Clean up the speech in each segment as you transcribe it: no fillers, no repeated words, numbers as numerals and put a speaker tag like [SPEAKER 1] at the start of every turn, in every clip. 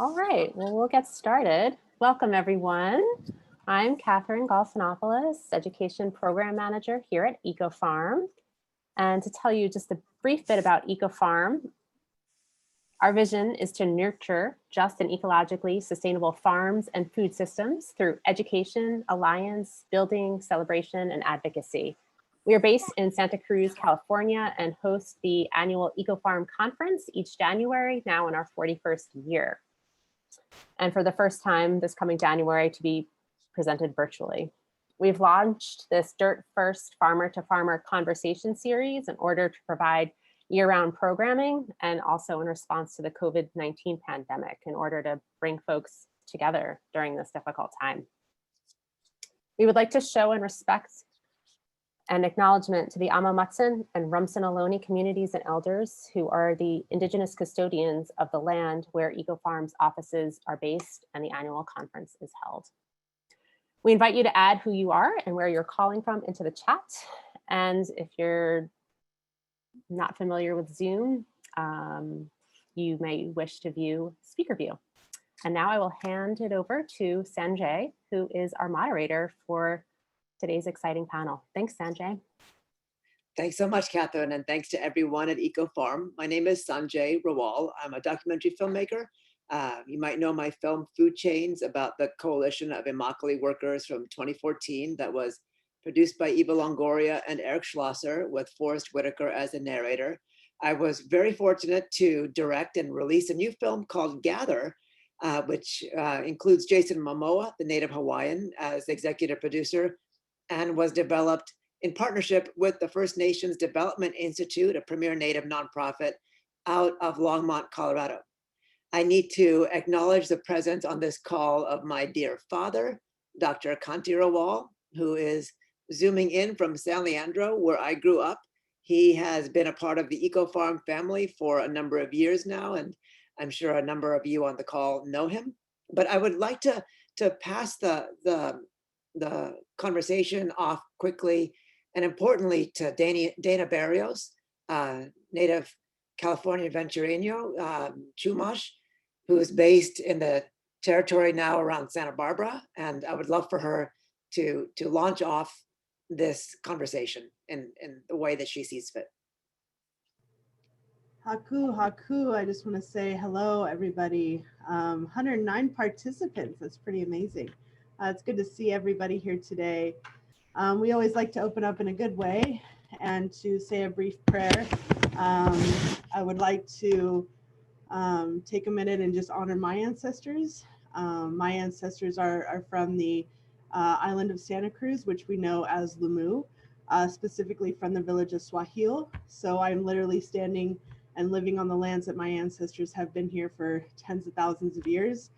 [SPEAKER 1] All right, well, we'll get started. Welcome, everyone. I'm Catherine Galsinopoulos, Education Program Manager here at EcoFarm. And to tell you just a brief bit about EcoFarm, our vision is to nurture just and ecologically sustainable farms and food systems through education, alliance, building, celebration, and advocacy. We are based in Santa Cruz, California, and host the annual EcoFarm Conference each January, now in our 41st year. And for the first time this coming January to be presented virtually. We've launched this Dirt First Farmer to Farmer conversation series in order to provide year-round programming and also in response to the COVID-19 pandemic in order to bring folks together during this difficult time. We would like to show and respect and acknowledgement to the Amo Mutsun and Rumsen Ohlone communities and elders who are the Indigenous custodians of the land where EcoFarm's offices are based and the annual conference is held. We invite you to add who you are and where you're calling from into the chat. And if you're not familiar with Zoom, you may wish to view speaker view. And now I will hand it over to Sanjay, who is our moderator for today's exciting panel. Thanks, Sanjay.
[SPEAKER 2] Thanks so much, Catherine, and thanks to everyone at EcoFarm. My name is Sanjay Rawal. I'm a documentary filmmaker. You might know my film Food Chains about the coalition of Immokalee workers from 2014 that was produced by Eva Longoria and Eric Schlosser with Forrest Whitaker as a narrator. I was very fortunate to direct and release a new film called Gather, which includes Jason Momoa, the native Hawaiian, as executive producer, and was developed in partnership with the First Nations Development Institute, a premier native nonprofit out of Longmont, Colorado. I need to acknowledge the presence on this call of my dear father, Dr. Sanjay Rawal, who is zooming in from San Leandro, where I grew up. He has been a part of the EcoFarm family for a number of years now, and I'm sure a number of you on the call know him. But I would like to pass the conversation off quickly and importantly to Dana Barrios, native California Ventureño, Chumash, who is based in the territory now around Santa Barbara. And I would love for her to launch off this conversation in the way that she sees fit.
[SPEAKER 3] Haku, I just want to say hello, everybody. 109 participants, that's pretty amazing. It's good to see everybody here today. We always like to open up in a good way and to say a brief prayer. I would like to take a minute and just honor my ancestors. My ancestors are from the island of Santa Cruz, which we know as Lumu, specifically from the village of Swahil. So I'm literally standing and living on the lands that my ancestors have been here for tens of thousands of years.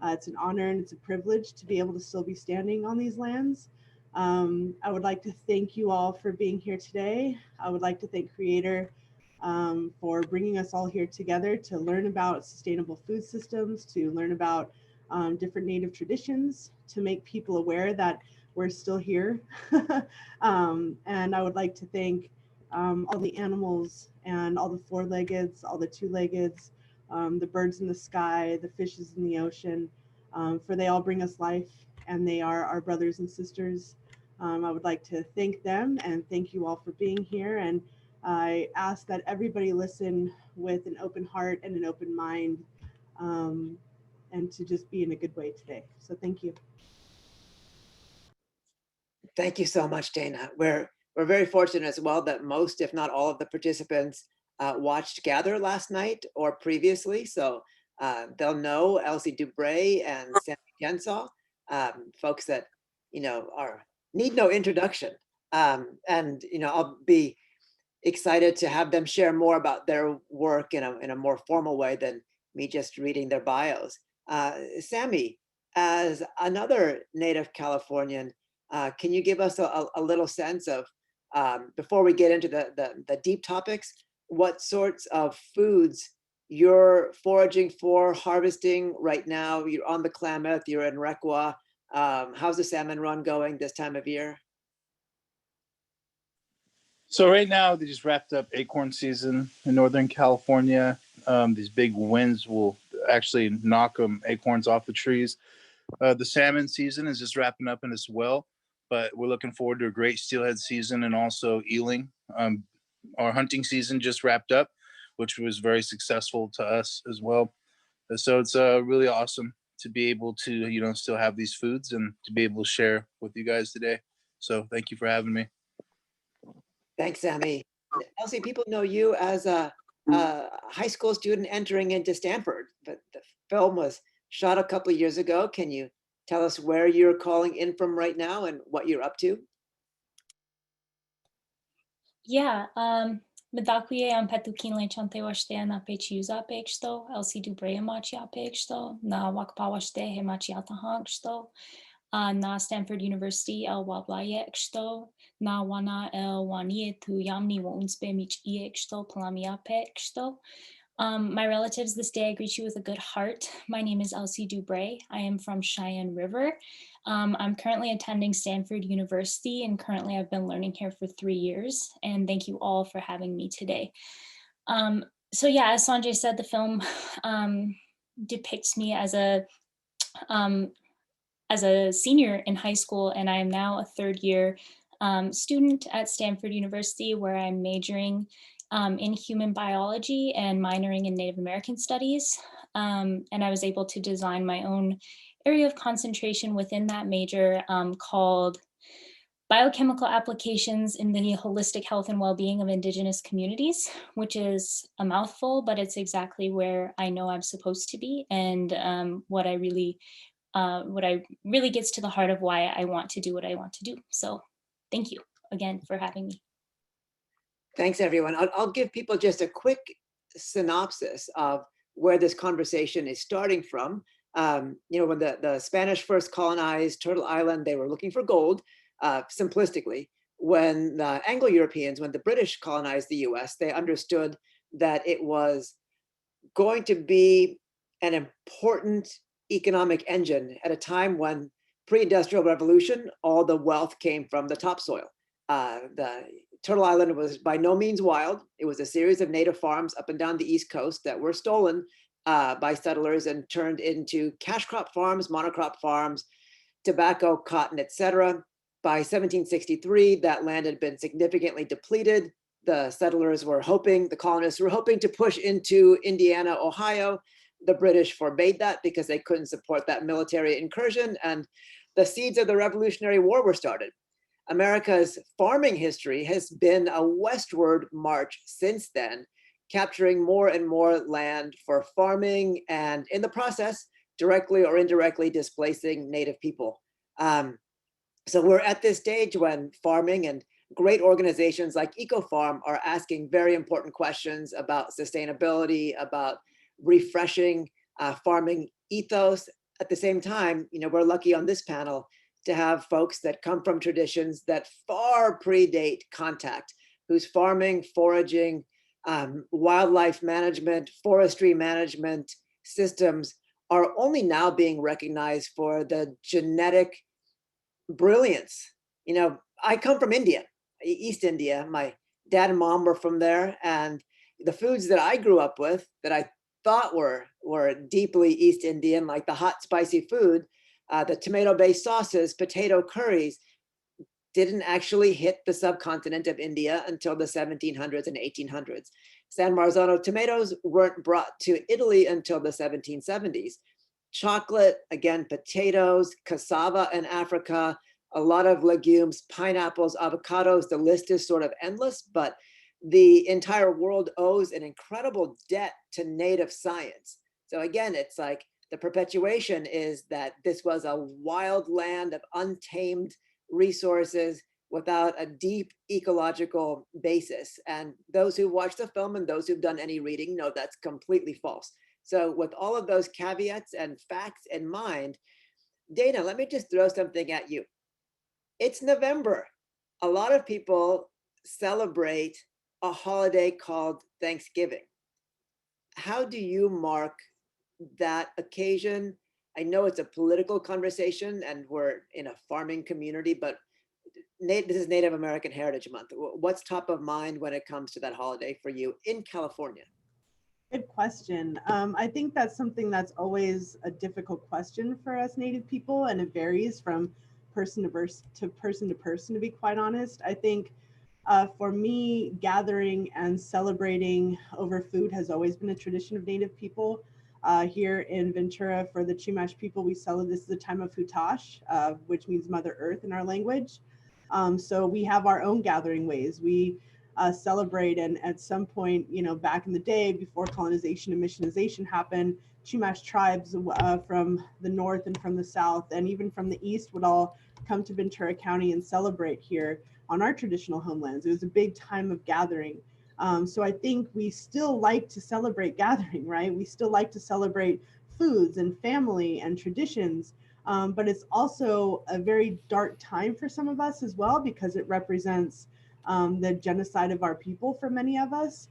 [SPEAKER 3] It's an honor and it's a privilege to be able to still be standing on these lands. I would like to thank you all for being here today. I would like to thank Creator for bringing us all here together to learn about sustainable food systems, to learn about different Native traditions, to make people aware that we're still here. And I would like to thank all the animals and all the four-leggeds, all the two-leggeds, the birds in the sky, the fishes in the ocean, for they all bring us life and they are our brothers and sisters. I would like to thank them and thank you all for being here. And I ask that everybody listen with an open heart and an open mind, and to just be in a good way today. So thank you.
[SPEAKER 2] Thank you so much, Dana. We're very fortunate as well that most, if not all of the participants watched Gather last night or previously. So they'll know Elsie Dubray and Sammy Gensaw, folks that, need no introduction. And, I'll be excited to have them share more about their work in a more formal way than me just reading their bios. Sammy, as another native Californian, can you give us a little sense of, before we get into the deep topics, what sorts of foods you're foraging for, harvesting right now? You're on the Klamath, you're in Requa. How's the salmon run going this time of year?
[SPEAKER 4] So right now they just wrapped up acorn season in Northern California. These big winds will actually knock acorns off the trees. The salmon season is just wrapping up in as well, but we're looking forward to a great steelhead season and also eeling. Our hunting season just wrapped up, which was very successful to us as well. So it's really awesome to be able to, still have these foods and to be able to share with you guys today. So thank you for having me.
[SPEAKER 2] Thanks, Sammy. Elsie, people know you as a high school student entering into Stanford, but the film was shot a couple of years ago. Can you tell us where you're calling in from right now and what you're up to?
[SPEAKER 5] Yeah, Medakuye am petukinle chante washte na pechiuza pechto, Elsie Dubrea machia pechto, na wakpawashte he machiata hanksto, na Stanford University el wablaye exto, na wana el wanie tu yamni wonspe mich exto plamia pechto. My relatives, this day I greet you with a good heart. My name is Elsie Dubray. I am from Cheyenne River. I'm currently attending Stanford University, and currently I've been learning here for 3 years. And thank you all for having me today. So yeah, as Sanjay said, the film depicts me as a senior in high school, and I am now a third year student at Stanford University, where I'm majoring in human biology and minoring in Native American studies. And I was able to design my own area of concentration within that major called Biochemical Applications in the Holistic Health and Well-Being of Indigenous Communities, which is a mouthful, but it's exactly where I know I'm supposed to be, and what I really gets to the heart of why I want to do what I want to do. So thank you again for having me.
[SPEAKER 2] Thanks, everyone. I'll give people just a quick synopsis of where this conversation is starting from. When the Spanish first colonized Turtle Island, they were looking for gold, simplistically. When the Anglo-Europeans, when the British colonized the US, they understood that it was going to be an important economic engine at a time when pre-industrial revolution, all the wealth came from the topsoil. The Turtle Island was by no means wild. It was a series of native farms up and down the East Coast that were stolen by settlers and turned into cash crop farms, monocrop farms, tobacco, cotton, etc. By 1763, that land had been significantly depleted. The settlers were hoping, the colonists were hoping to push into Indiana, Ohio. The British forbade that because they couldn't support that military incursion, and the seeds of the Revolutionary War were started. America's farming history has been a westward march since then, capturing more and more land for farming, and in the process, directly or indirectly displacing Native people. So we're at this stage when farming and great organizations like EcoFarm are asking very important questions about sustainability, about refreshing farming ethos. At the same time, we're lucky on this panel to have folks that come from traditions that far predate contact, whose farming, foraging, wildlife management, forestry management systems are only now being recognized for the genetic brilliance. I come from India, East India. My dad and mom were from there, and the foods that I grew up with that I thought were deeply East Indian, like the hot, spicy food, the tomato-based sauces, potato curries, didn't actually hit the subcontinent of India until the 1700s and 1800s. San Marzano tomatoes weren't brought to Italy until the 1770s. Chocolate, again, potatoes, cassava in Africa, a lot of legumes, pineapples, avocados, the list is sort of endless, but the entire world owes an incredible debt to native science. So again, it's like the perpetuation is that this was a wild land of untamed resources without a deep ecological basis. And those who watch the film and those who've done any reading know that's completely false. So with all of those caveats and facts in mind, Dana, let me just throw something at you. It's November. A lot of people celebrate a holiday called Thanksgiving. How do you mark that occasion? I know it's a political conversation and we're in a farming community, but this is Native American Heritage Month. What's top of mind when it comes to that holiday for you in California?
[SPEAKER 3] Good question. I think that's something that's always a difficult question for us Native people, and it varies from person to person, to be quite honest. I think for me, gathering and celebrating over food has always been a tradition of Native people. Here in Ventura, for the Chumash people, we celebrate, this is the time of Hutash, which means Mother Earth in our language. So we have our own gathering ways. We celebrate, and at some point, you know, back in the day before colonization and missionization happened, Chumash tribes from the north and from the south and even from the east would all come to Ventura County and celebrate here on our traditional homelands. It was a big time of gathering. So I think we still like to celebrate gathering, right? We still like to celebrate foods and family and traditions. But it's also a very dark time for some of us as well, because it represents the genocide of our people for many of us.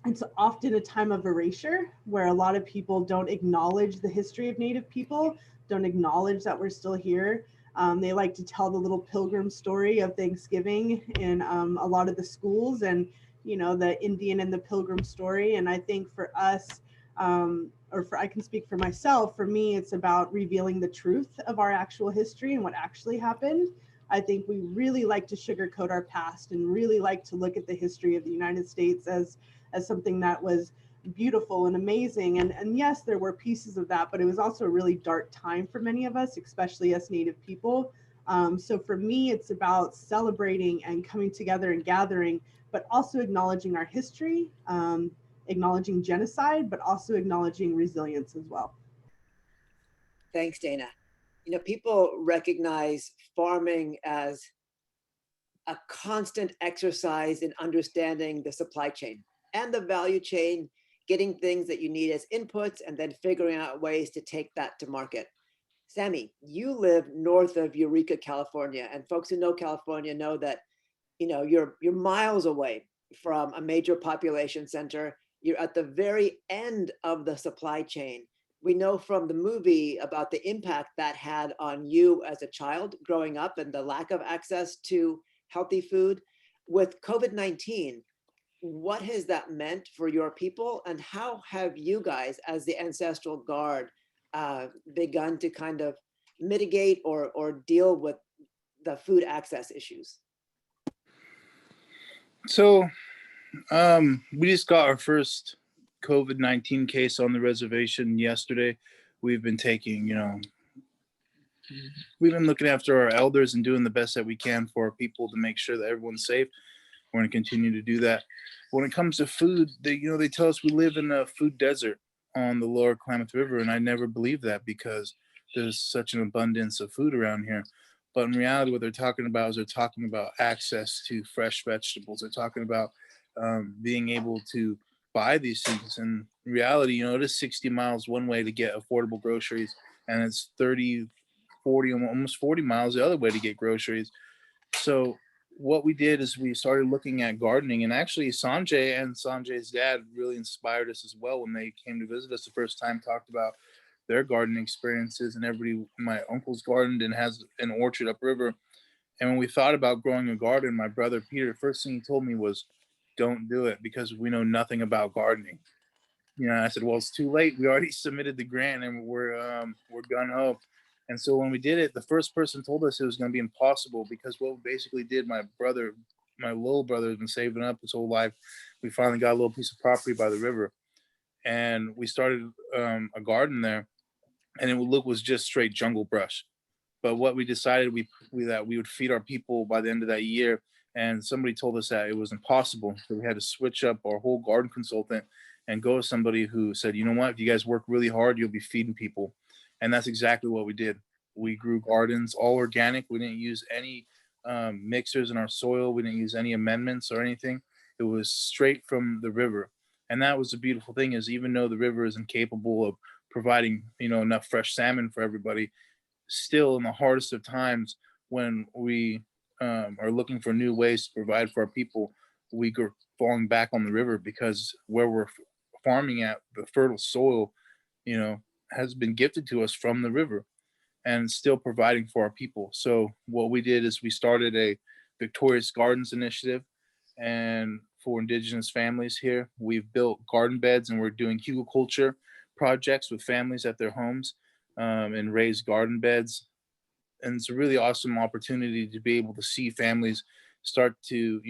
[SPEAKER 3] It's often a time of erasure where a lot of people don't acknowledge the history of Native people, don't acknowledge that we're still here. They like to tell the little pilgrim story of Thanksgiving in a lot of the schools, and, you know, the Indian and the pilgrim story. And I think for us, I can speak for myself, for me, it's about revealing the truth of our actual history and what actually happened. I think we really like to sugarcoat our past and really like to look at the history of the United States as something that was beautiful and amazing. And yes, there were pieces of that, but it was also a really dark time for many of us, especially us Native people. So for me, it's about celebrating and coming together and gathering, but also acknowledging our history, acknowledging genocide, but also acknowledging resilience as well.
[SPEAKER 2] Thanks, Dana. You know, people recognize farming as a constant exercise in understanding the supply chain and the value chain, getting things that you need as inputs and then figuring out ways to take that to market. Sammy, you live north of Eureka, California, and folks who know California know that, you know, you're miles away from a major population center. You're at the very end of the supply chain. We know from the movie about the impact that had on you as a child growing up and the lack of access to healthy food. With COVID-19, what has that meant for your people, and how have you guys as the ancestral guard begun to kind of mitigate or deal with the food access issues?
[SPEAKER 4] So we just got our first COVID-19 case on the reservation yesterday. We've been taking, we've been looking after our elders and doing the best that we can for our people to make sure that everyone's safe. We're going to continue to do that. When it comes to food, they tell us we live in a food desert on the lower Klamath River, and I never believed that because there's such an abundance of food around here. But in reality, what they're talking about is they're talking about access to fresh vegetables. They're talking about being able to buy these things. And in reality, it is 60 miles one way to get affordable groceries, and it's 30, 40, almost 40 miles the other way to get groceries. So what we did is we started looking at gardening, and actually Sanjay and Sanjay's dad really inspired us as well when they came to visit us the first time, talked about their gardening experiences, and my uncle's gardened and has an orchard upriver. And when we thought about growing a garden, my brother Peter, first thing he told me was, don't do it because we know nothing about gardening. I said, well, it's too late. We already submitted the grant and we're gung ho. And so when we did it, the first person told us it was going to be impossible, because what we basically did, my little brother has been saving up his whole life. We finally got a little piece of property by the river, and we started a garden there, and it was just straight jungle brush. But what we decided that we would feed our people by the end of that year, and somebody told us that it was impossible. So we had to switch up our whole garden consultant and go to somebody who said, you know what, if you guys work really hard, you'll be feeding people. And that's exactly what we did. We grew gardens, all organic. We didn't use any mixers in our soil. We didn't use any amendments or anything. It was straight from the river. And that was the beautiful thing, is even though the river is incapable of providing, enough fresh salmon for everybody, still in the hardest of times, when we are looking for new ways to provide for our people, we go falling back on the river, because where we're farming at, the fertile soil, has been gifted to us from the river, and still providing for our people. So what we did is we started a Victorious Gardens initiative, and for Indigenous families here. We've built garden beds and we're doing hugelculture projects with families at their homes, and raised garden beds. And it's a really awesome opportunity to be able to see families start to,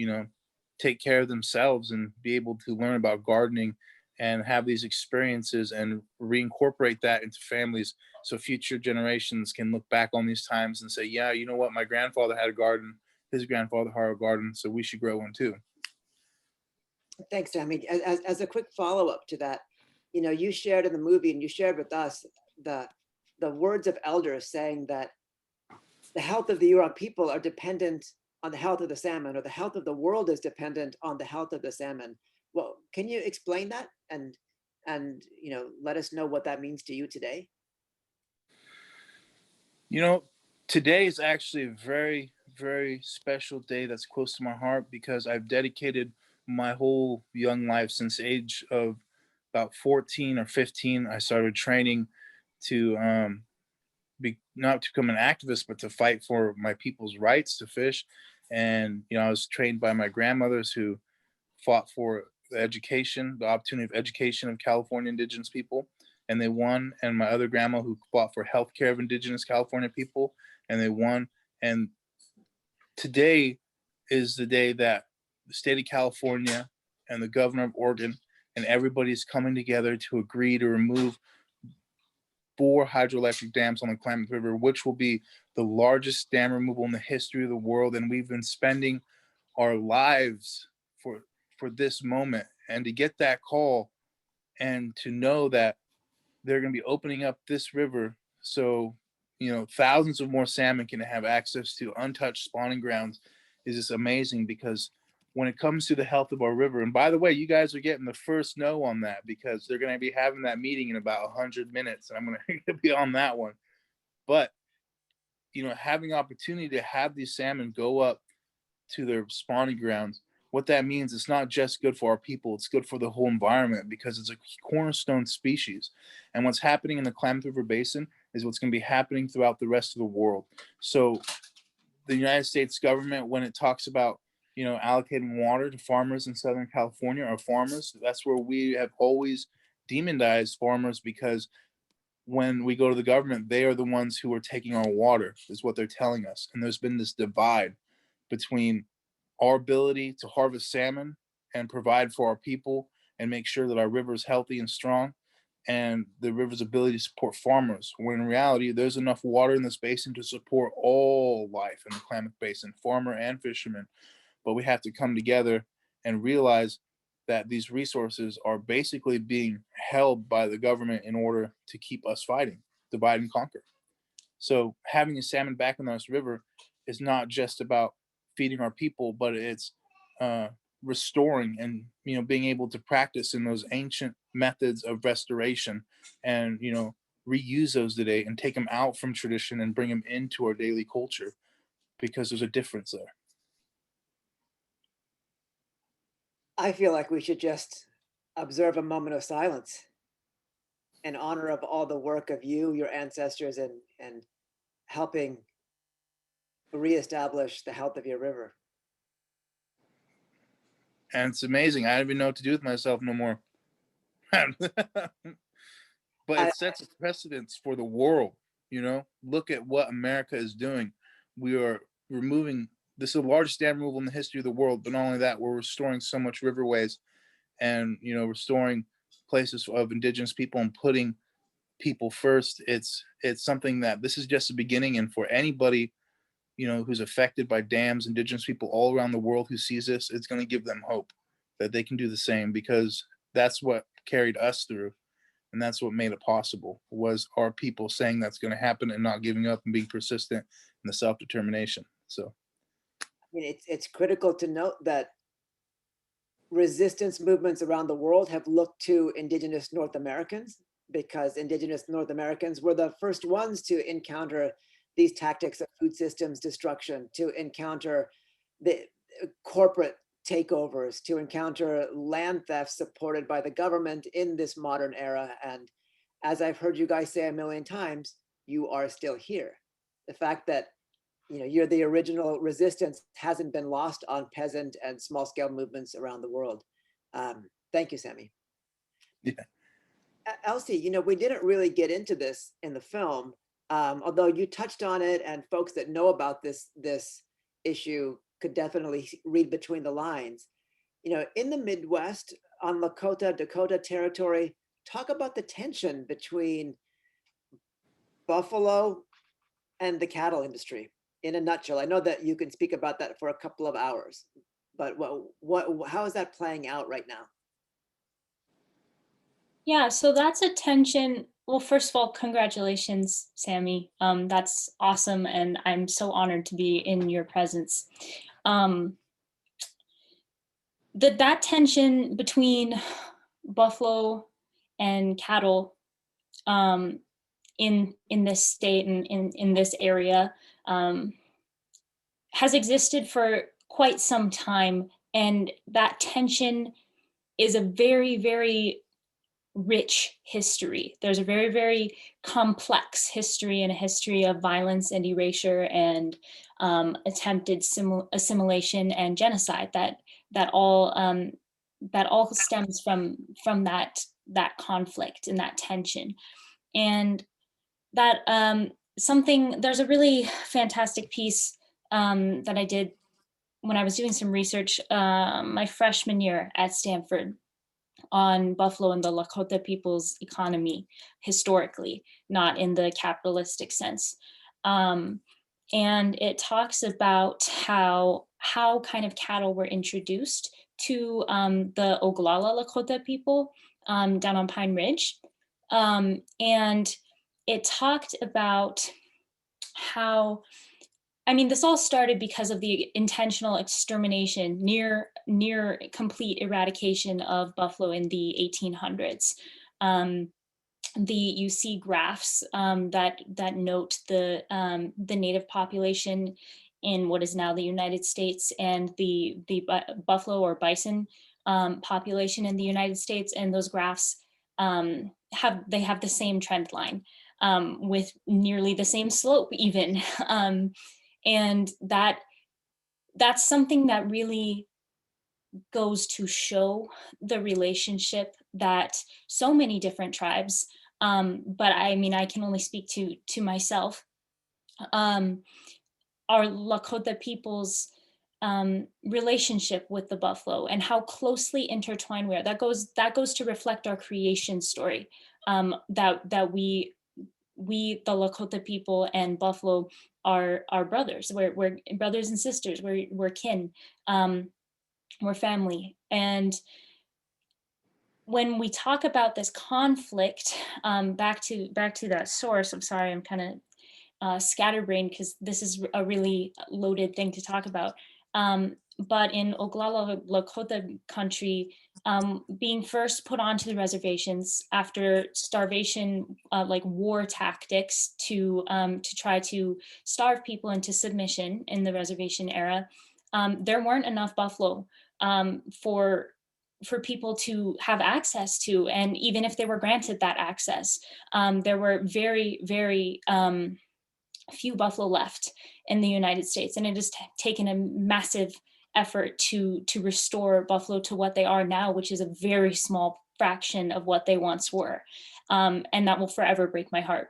[SPEAKER 4] take care of themselves and be able to learn about gardening and have these experiences and reincorporate that into families so future generations can look back on these times and say, yeah, you know what, my grandfather had a garden, his grandfather had a garden, so we should grow one too.
[SPEAKER 2] Thanks, Sammy. As a quick follow-up to that, you shared in the movie and you shared with us the words of elders saying that the health of the Yuron people are dependent on the health of the salmon, or the health of the world is dependent on the health of the salmon. Well, can you explain that and let us know what that means to you today?
[SPEAKER 4] Today is actually a very, very special day that's close to my heart because I've dedicated my whole young life since the age of about 14 or 15. I started training to not to become an activist, but to fight for my people's rights to fish. And, I was trained by my grandmothers who fought for the opportunity of education of California Indigenous people, and they won. And my other grandma who fought for healthcare of Indigenous California people, and they won. And today is the day that the state of California and the governor of Oregon and everybody's coming together to agree to remove 4 hydroelectric dams on the Klamath River, which will be the largest dam removal in the history of the world. And we've been spending our lives for this moment. And to get that call and to know that they're going to be opening up this river so, thousands of more salmon can have access to untouched spawning grounds is just amazing, because when it comes to the health of our river, and by the way, you guys are getting the first no on that because they're going to be having that meeting in about 100 minutes, and I'm going to be on that one. But, having opportunity to have these salmon go up to their spawning grounds, what that means, it's not just good for our people, it's good for the whole environment because it's a cornerstone species. And what's happening in the Klamath River Basin is what's going to be happening throughout the rest of the world. So the United States government, when it talks about, allocating water to farmers in Southern California, or farmers, that's where we have always demonized farmers, because when we go to the government, they are the ones who are taking our water, is what they're telling us. And there's been this divide between our ability to harvest salmon and provide for our people and make sure that our river is healthy and strong, and the river's ability to support farmers, when in reality, there's enough water in this basin to support all life in the Klamath Basin, farmer and fisherman. But we have to come together and realize that these resources are basically being held by the government in order to keep us fighting, divide and conquer. So having a salmon back in this river is not just about feeding our people, but it's restoring and being able to practice in those ancient methods of restoration, and reuse those today and take them out from tradition and bring them into our daily culture, because there's a difference there.
[SPEAKER 2] I feel like we should just observe a moment of silence in honor of all the work of you, your ancestors, and helping reestablish the health of your river.
[SPEAKER 4] And it's amazing. I don't even know what to do with myself no more. But it sets a precedence for the world. Look at what America is doing. We are removing, this is the largest dam removal in the history of the world, but not only that, we're restoring so much riverways and restoring places of Indigenous people and putting people first. It's something that this is just the beginning, and for anybody who's affected by dams, Indigenous people all around the world who sees this, it's going to give them hope that they can do the same, because that's what carried us through. And that's what made it possible, was our people saying that's going to happen and not giving up and being persistent in the self-determination. So,
[SPEAKER 2] I mean, it's critical to note that resistance movements around the world have looked to Indigenous North Americans, because Indigenous North Americans were the first ones to encounter these tactics of food systems destruction, to encounter the corporate takeovers, to encounter land theft supported by the government in this modern era. And as I've heard you guys say a million times, you are still here. The fact that you're the original resistance hasn't been lost on peasant and small scale movements around the world. Thank you, Sammy.
[SPEAKER 4] Yeah.
[SPEAKER 2] Elsie, we didn't really get into this in the film, although you touched on it, and folks that know about this issue could definitely read between the lines. In the Midwest, on Lakota, Dakota territory, talk about the tension between buffalo and the cattle industry in a nutshell. I know that you can speak about that for a couple of hours, but how is that playing out right now?
[SPEAKER 5] Yeah, so that's a tension. Well, first of all, congratulations, Sammy. That's awesome, and I'm so honored to be in your presence. That tension between buffalo and cattle in this state and in this area has existed for quite some time, and that tension is a very, very rich history. There's a very, very complex history, and a history of violence and erasure and attempted assimilation and genocide that all stems from that conflict and that tension. And that there's a really fantastic piece that I did when I was doing some research my freshman year at Stanford on Buffalo and the Lakota people's economy historically, not in the capitalistic sense. And it talks about how kind of cattle were introduced to the Oglala Lakota people down on Pine Ridge. And it talked about how, this all started because of the intentional extermination, near complete eradication of buffalo in the 1800s. You see graphs that note the native population in what is now the United States, and the buffalo or bison population in the United States, and those graphs have the same trend line with nearly the same slope even. And that's something that really goes to show the relationship that so many different tribes, but I can only speak to myself, our Lakota people's relationship with the buffalo, and how closely intertwined we are. That goes to reflect our creation story, that we the Lakota people and buffalo are brothers. We're brothers and sisters. We're kin. We're family. And when we talk about this conflict, back to that source. I'm sorry, I'm kind of scatterbrained because this is a really loaded thing to talk about. But in Oglala Lakota country, being first put onto the reservations after starvation, like war tactics to try to starve people into submission in the reservation era, there weren't enough buffalo for people to have access to. And even if they were granted that access, there were very, very few buffalo left in the United States. And it has taken a massive effort to restore buffalo to what they are now, which is a very small fraction of what they once were. And that will forever break my heart.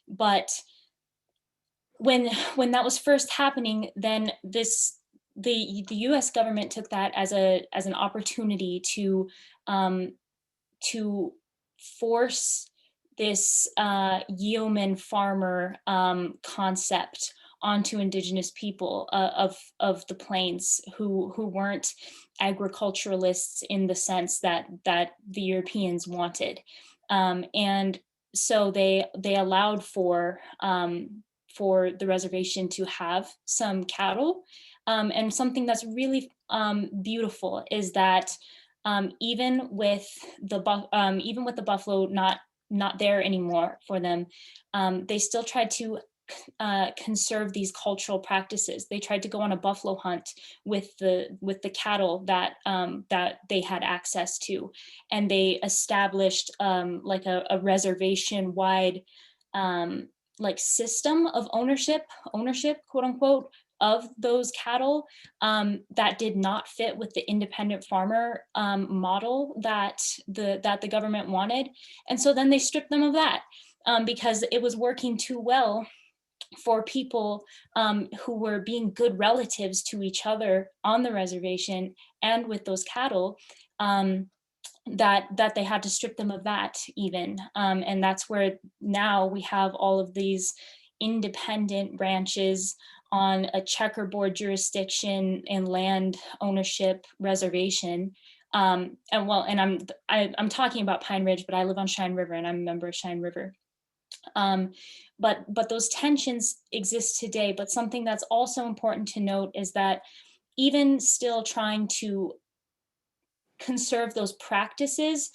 [SPEAKER 5] But when that was first happening, then the U.S. government took that as an opportunity to force this yeoman farmer concept onto Indigenous people of the plains who weren't agriculturalists in the sense that the Europeans wanted, and so they allowed for the reservation to have some cattle, and something that's really beautiful is that even with the buffalo not there anymore for them, they still tried to conserve these cultural practices. They tried to go on a buffalo hunt with the cattle that they had access to, and they established like a reservation wide like system of ownership, quote unquote, of those cattle that did not fit with the independent farmer model that the government wanted. And so then they stripped them of that because it was working too well for people who were being good relatives to each other on the reservation and with those cattle, that they had to strip them of that even. And that's where now we have all of these independent branches on a checkerboard jurisdiction and land ownership reservation. And I'm talking about Pine Ridge, but I live on Cheyenne River and I'm a member of Cheyenne River. But those tensions exist today. But something that's also important to note is that even still trying to conserve those practices,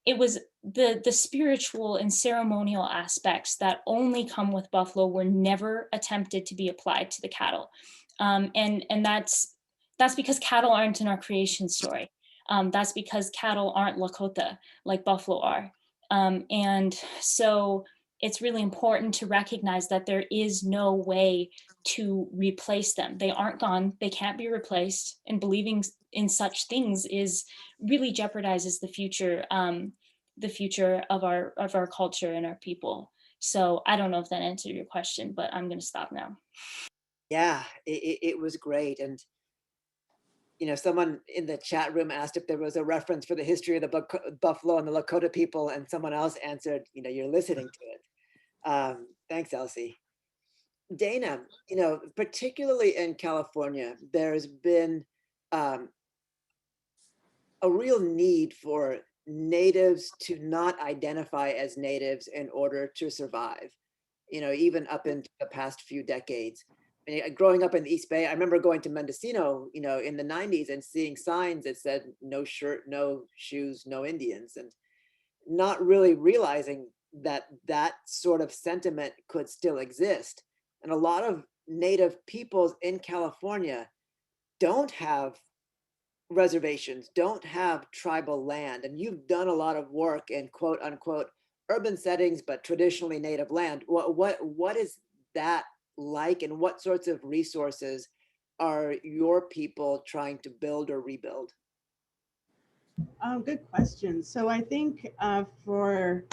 [SPEAKER 5] it was the spiritual and ceremonial aspects that only come with buffalo were never attempted to be applied to the cattle. And that's because cattle aren't in our creation story. That's because cattle aren't Lakota like buffalo are. And so it's really important to recognize that there is no way to replace them. They aren't gone, they can't be replaced, and believing in such things is really jeopardizes the future of our culture and our people. So I don't know if that answered your question, but I'm going to stop now.
[SPEAKER 2] Yeah, it was great. And, someone in the chat room asked if there was a reference for the history of the buffalo and the Lakota people, and someone else answered, you're listening to it. Thanks, Elsie. Dana, particularly in California, there's been a real need for natives to not identify as natives in order to survive, even up into the past few decades. Growing up in the East Bay, I remember going to Mendocino, in the 90s and seeing signs that said no shirt, no shoes, no Indians, and not really realizing that sort of sentiment could still exist. And a lot of native peoples in California don't have reservations, don't have tribal land. And you've done a lot of work in quote unquote urban settings, but traditionally native land. What is that like, and what sorts of resources are your people trying to build or rebuild?
[SPEAKER 3] Good question. So I think for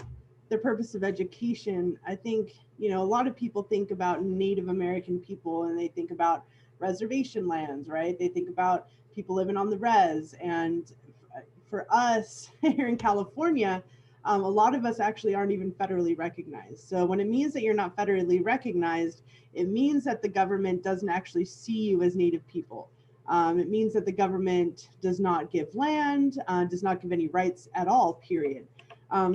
[SPEAKER 3] the purpose of education, I think, a lot of people think about Native American people and they think about reservation lands, right? They think about people living on the res. And for us here in California, a lot of us actually aren't even federally recognized. So when it means that you're not federally recognized, it means that the government doesn't actually see you as Native people. It means that the government does not give land, does not give any rights at all, period.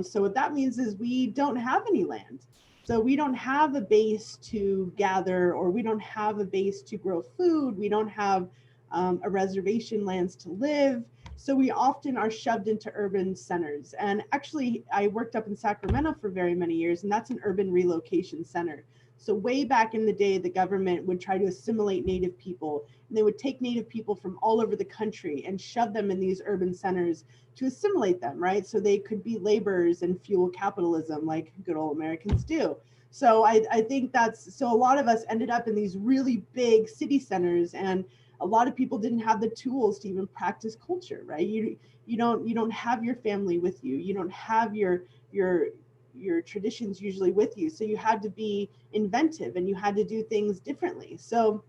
[SPEAKER 3] So what that means is we don't have any land. So we don't have a base to gather, or we don't have a base to grow food. We don't have a reservation lands to live. So we often are shoved into urban centers. And actually, I worked up in Sacramento for very many years, and that's an urban relocation center. So way back in the day, the government would try to assimilate Native people, and they would take Native people from all over the country and shove them in these urban centers to assimilate them, right? So they could be laborers and fuel capitalism like good old Americans do. So I think so a lot of us ended up in these really big city centers, and a lot of people didn't have the tools to even practice culture, right? You don't have your family with you. You don't have your traditions usually with you. So you had to be inventive and you had to do things differently. So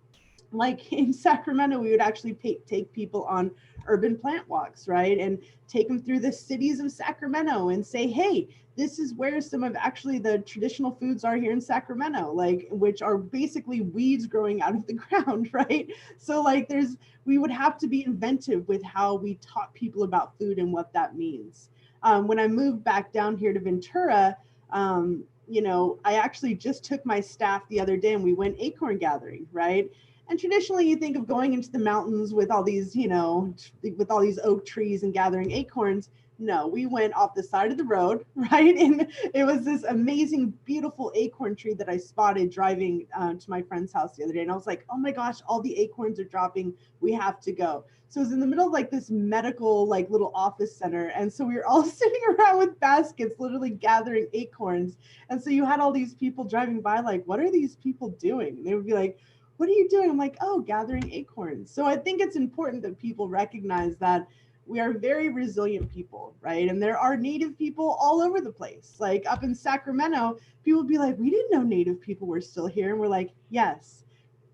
[SPEAKER 3] like in Sacramento, we would actually take people on urban plant walks, right? And take them through the cities of Sacramento and say, hey, this is where some of actually the traditional foods are here in Sacramento, like, which are basically weeds growing out of the ground, right? So like we would have to be inventive with how we taught people about food and what that means. When I moved back down here to Ventura, I actually just took my staff the other day and we went acorn gathering, right? And traditionally you think of going into the mountains with all these, with all these oak trees and gathering acorns. No, we went off the side of the road, right? And it was this amazing, beautiful acorn tree that I spotted driving to my friend's house the other day. And I was like, oh my gosh, all the acorns are dropping. We have to go. So it was in the middle of like this medical, like little office center. And so we were all sitting around with baskets, literally gathering acorns. And so you had all these people driving by, like, what are these people doing? And they would be like, what are you doing? I'm like, oh, gathering acorns. So I think it's important that people recognize that we are very resilient people, right? And there are Native people all over the place. Like up in Sacramento, people be like, we didn't know Native people were still here. And we're like, yes,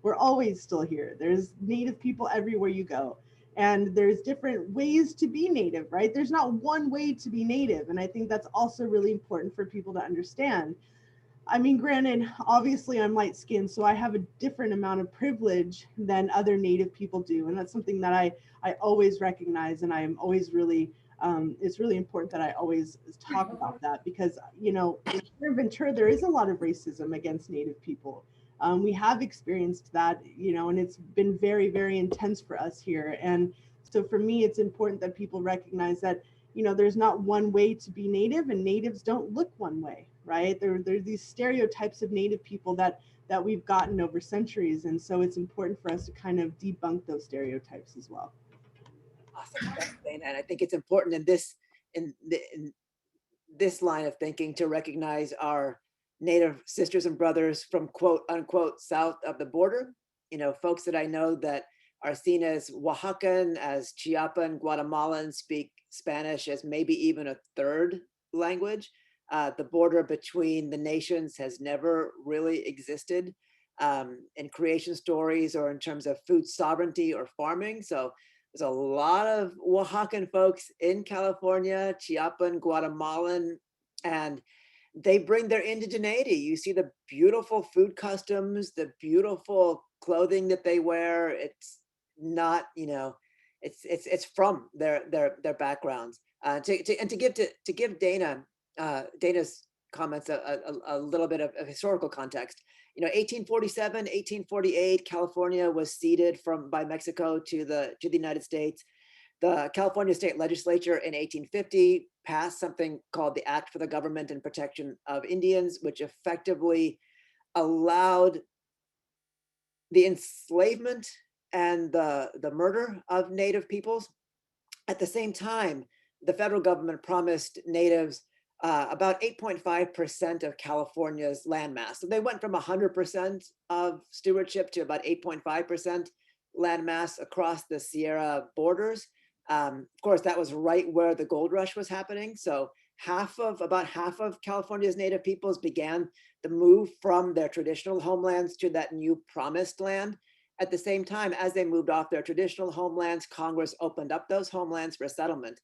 [SPEAKER 3] we're always still here. There's Native people everywhere you go. And there's different ways to be Native, right? There's not one way to be Native. And I think that's also really important for people to understand. I mean, granted, obviously I'm light skinned, so I have a different amount of privilege than other Native people do. And that's something that I always recognize. And I am always really, it's really important that I always talk about that because, you know, in Ventura, there is a lot of racism against Native people. We have experienced that, you know, and it's been very, very intense for us here. And so for me, it's important that people recognize that, you know, there's not one way to be Native, and Natives don't look one way, right? There are these stereotypes of Native people that we've gotten over centuries. And so it's important for us to kind of debunk those stereotypes as well.
[SPEAKER 2] Awesome. Thanks, Dana. And I think it's important in this line of thinking to recognize our Native sisters and brothers from quote unquote south of the border. You know, folks that I know that are seen as Oaxacan, as Chiapan, Guatemalan, speak Spanish as maybe even a third language. The border between the nations has never really existed in creation stories or in terms of food sovereignty or farming. So there's a lot of Oaxacan folks in California, Chiapan, Guatemalan, and they bring their indigeneity. You see the beautiful food customs, the beautiful clothing that they wear. It's not, you know, it's from their backgrounds. To give Dana's comments a little bit of historical context. You know, 1847, 1848, California was ceded by Mexico to the United States. The California State Legislature in 1850 passed something called the Act for the Government and Protection of Indians, which effectively allowed the enslavement and the murder of Native peoples. At the same time, the federal government promised Natives about 8.5% of California's landmass. So they went from 100% of stewardship to about 8.5% landmass across the Sierra borders. Of course, that was right where the gold rush was happening. So about half of California's Native peoples began the move from their traditional homelands to that new promised land. At the same time, as they moved off their traditional homelands, Congress opened up those homelands for settlement.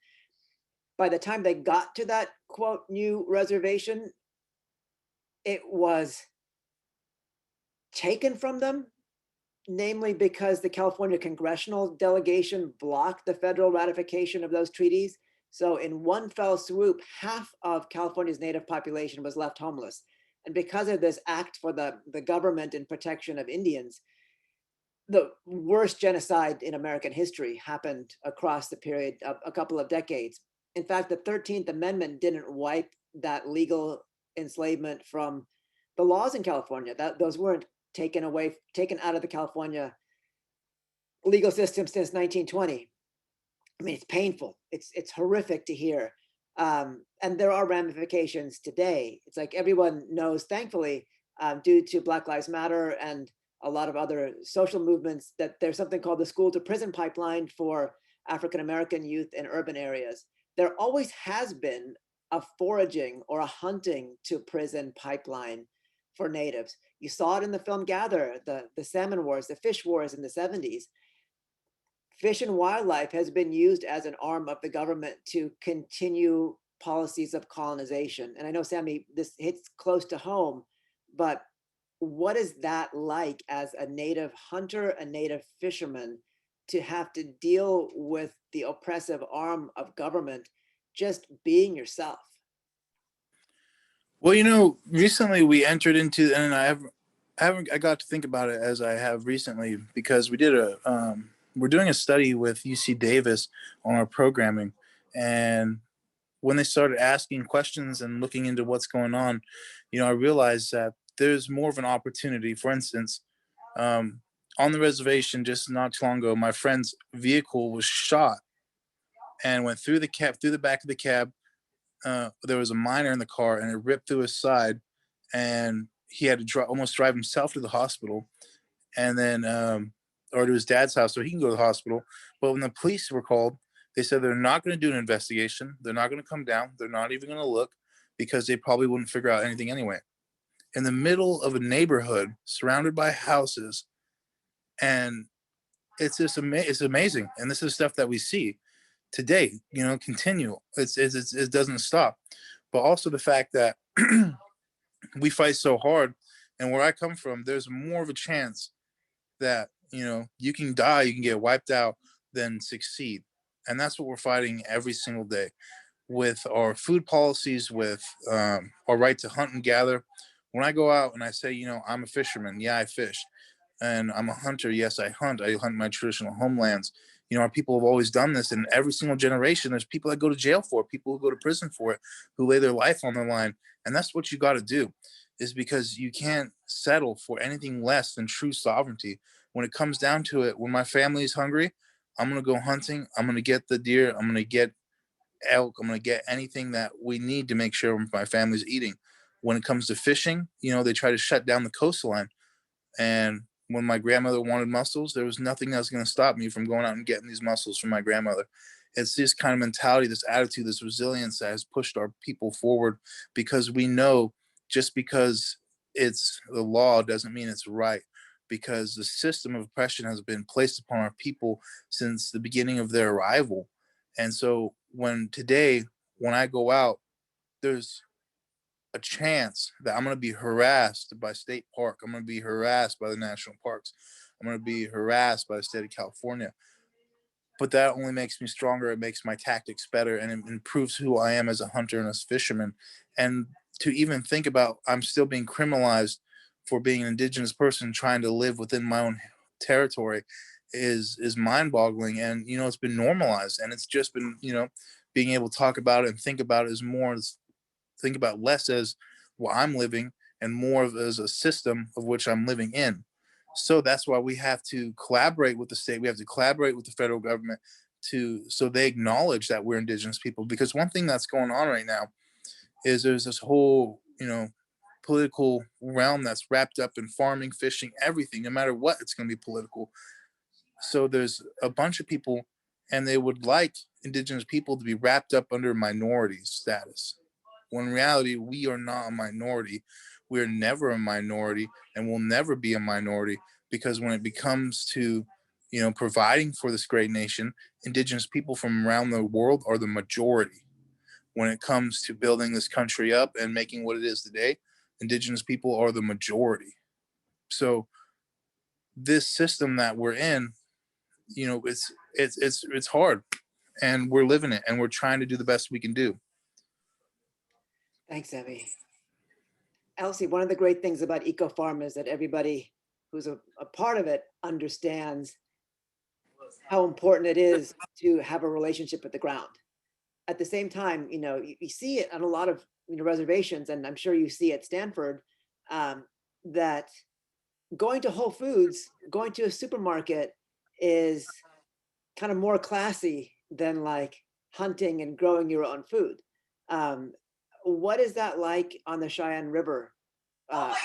[SPEAKER 2] By the time they got to that, quote, new reservation, it was taken from them, namely because the California congressional delegation blocked the federal ratification of those treaties. So in one fell swoop, half of California's Native population was left homeless. And because of this act for the government and protection of Indians, the worst genocide in American history happened across the period of a couple of decades. In fact, the 13th Amendment didn't wipe that legal enslavement from the laws in California. Those weren't taken out of the California legal system since 1920. I mean, it's painful. It's horrific to hear. And there are ramifications today. It's like everyone knows, thankfully, due to Black Lives Matter and a lot of other social movements, that there's something called the school to prison pipeline for African-American youth in urban areas. There always has been a foraging or a hunting to prison pipeline for Natives. You saw it in the film Gather, the salmon wars, the fish wars in the 70s. Fish and wildlife has been used as an arm of the government to continue policies of colonization. And I know, Sammy, this hits close to home, but what is that like as a Native hunter, a Native fisherman, to have to deal with the oppressive arm of government, just being yourself?
[SPEAKER 4] Well, you know, recently we entered into, and I got to think about it as I have recently, because we did we're doing a study with UC Davis on our programming, and when they started asking questions and looking into what's going on, I realized that there's more of an opportunity. For instance, on the reservation just not too long ago, my friend's vehicle was shot and went through the back of the cab. There was a miner in the car and it ripped through his side, and he had to almost drive himself to the hospital, and then or to his dad's house so he can go to the hospital. But when the police were called, they said they're not going to do an investigation. They're not going to come down. They're not even going to look, because they probably wouldn't figure out anything anyway. In the middle of a neighborhood surrounded by houses, and it's just it's amazing. And this is stuff that we see today, continue. It doesn't stop. But also the fact that we fight so hard, and where I come from, there's more of a chance that you can die, you can get wiped out, than succeed. And that's what we're fighting every single day with our food policies, with our right to hunt and gather. When I go out and I say, I'm a fisherman, yeah, I fish, and I'm a hunter, yes, I hunt my traditional homelands. Our people have always done this, and every single generation there's people that go to jail for it, people who go to prison for it, who lay their life on the line. And that's what you got to do, is because you can't settle for anything less than true sovereignty. When it comes down to it, when my family is hungry, I'm going to go hunting, I'm going to get the deer, I'm going to get elk, I'm going to get anything that we need to make sure my family's eating. When it comes to fishing, they try to shut down the coastline. And when my grandmother wanted mussels, there was nothing that was going to stop me from going out and getting these mussels from my grandmother. It's this kind of mentality, this attitude, this resilience that has pushed our people forward, because we know just because it's the law doesn't mean it's right, because the system of oppression has been placed upon our people since the beginning of their arrival. And so when I go out, there's a chance that I'm going to be harassed by state park. I'm going to be harassed by the national parks. I'm going to be harassed by the state of California. But that only makes me stronger. It makes my tactics better, and it improves who I am as a hunter and as a fisherman. And to even think about, I'm still being criminalized for being an Indigenous person trying to live within my own territory is mind-boggling. And it's been normalized, and it's just been being able to talk about it and think about it is more, think about less as what I'm living and more of as a system of which I'm living in. So that's why we have to collaborate with the state. We have to collaborate with the federal government so they acknowledge that we're Indigenous people. Because one thing that's going on right now is there's this whole, political realm that's wrapped up in farming, fishing, everything. No matter what, it's going to be political. So there's a bunch of people, and they would like Indigenous people to be wrapped up under minority status. When in reality, we are not a minority. We're never a minority, and will never be a minority, because when it comes to, providing for this great nation, Indigenous people from around the world are the majority. When it comes to building this country up and making what it is today, Indigenous people are the majority. So this system that we're in, it's hard, and we're living it, and we're trying to do the best we can do.
[SPEAKER 2] Thanks, Emmy. Elsie, one of the great things about EcoFarm is that everybody who's a part of it understands how important it is to have a relationship with the ground. At the same time, you see it on a lot of reservations, and I'm sure you see at Stanford, that going to Whole Foods, going to a supermarket is kind of more classy than like hunting and growing your own food. What is that like on the Cheyenne River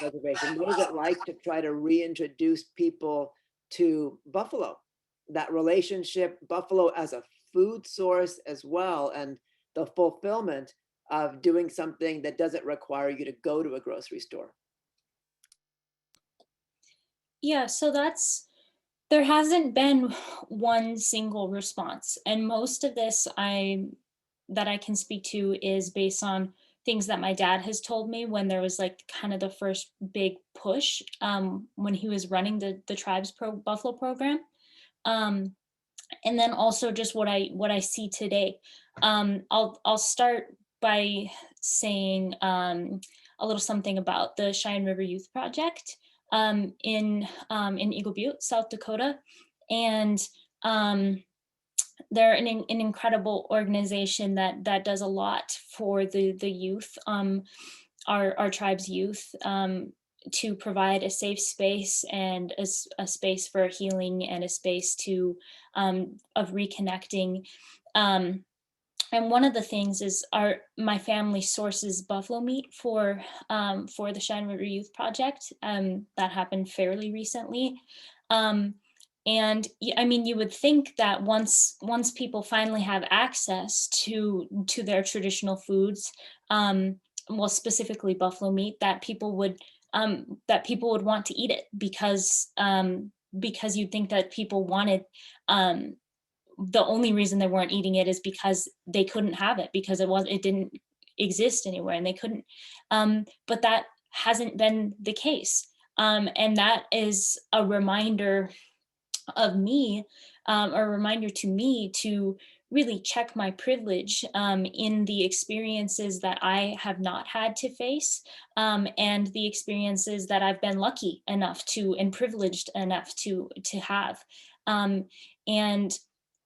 [SPEAKER 2] reservation? What is it like to try to reintroduce people to buffalo, that relationship, buffalo as a food source as well, and the fulfillment of doing something that doesn't require you to go to a grocery store?
[SPEAKER 5] Yeah, so there hasn't been one single response. And most of this that I can speak to is based on things that my dad has told me when there was like kind of the first big push when he was running the Tribes Buffalo program. And then also just what I see today. I'll start by saying a little something about the Cheyenne River Youth Project in Eagle Butte, South Dakota. And they're an incredible organization that does a lot for the youth, our tribe's youth, to provide a safe space and a space for healing and a space to of reconnecting. And one of the things is my family sources buffalo meat for the Cheyenne River Youth Project. That happened fairly recently. And I mean, you would think that once people finally have access to their traditional foods, well, specifically buffalo meat, that people would want to eat it, because you'd think that people wanted, the only reason they weren't eating it is because they couldn't have it, because it didn't exist anywhere and they couldn't. But that hasn't been the case. And that is a reminder of me, a reminder to me to really check my privilege in the experiences that I have not had to face, and the experiences that I've been lucky enough to and privileged enough to have. And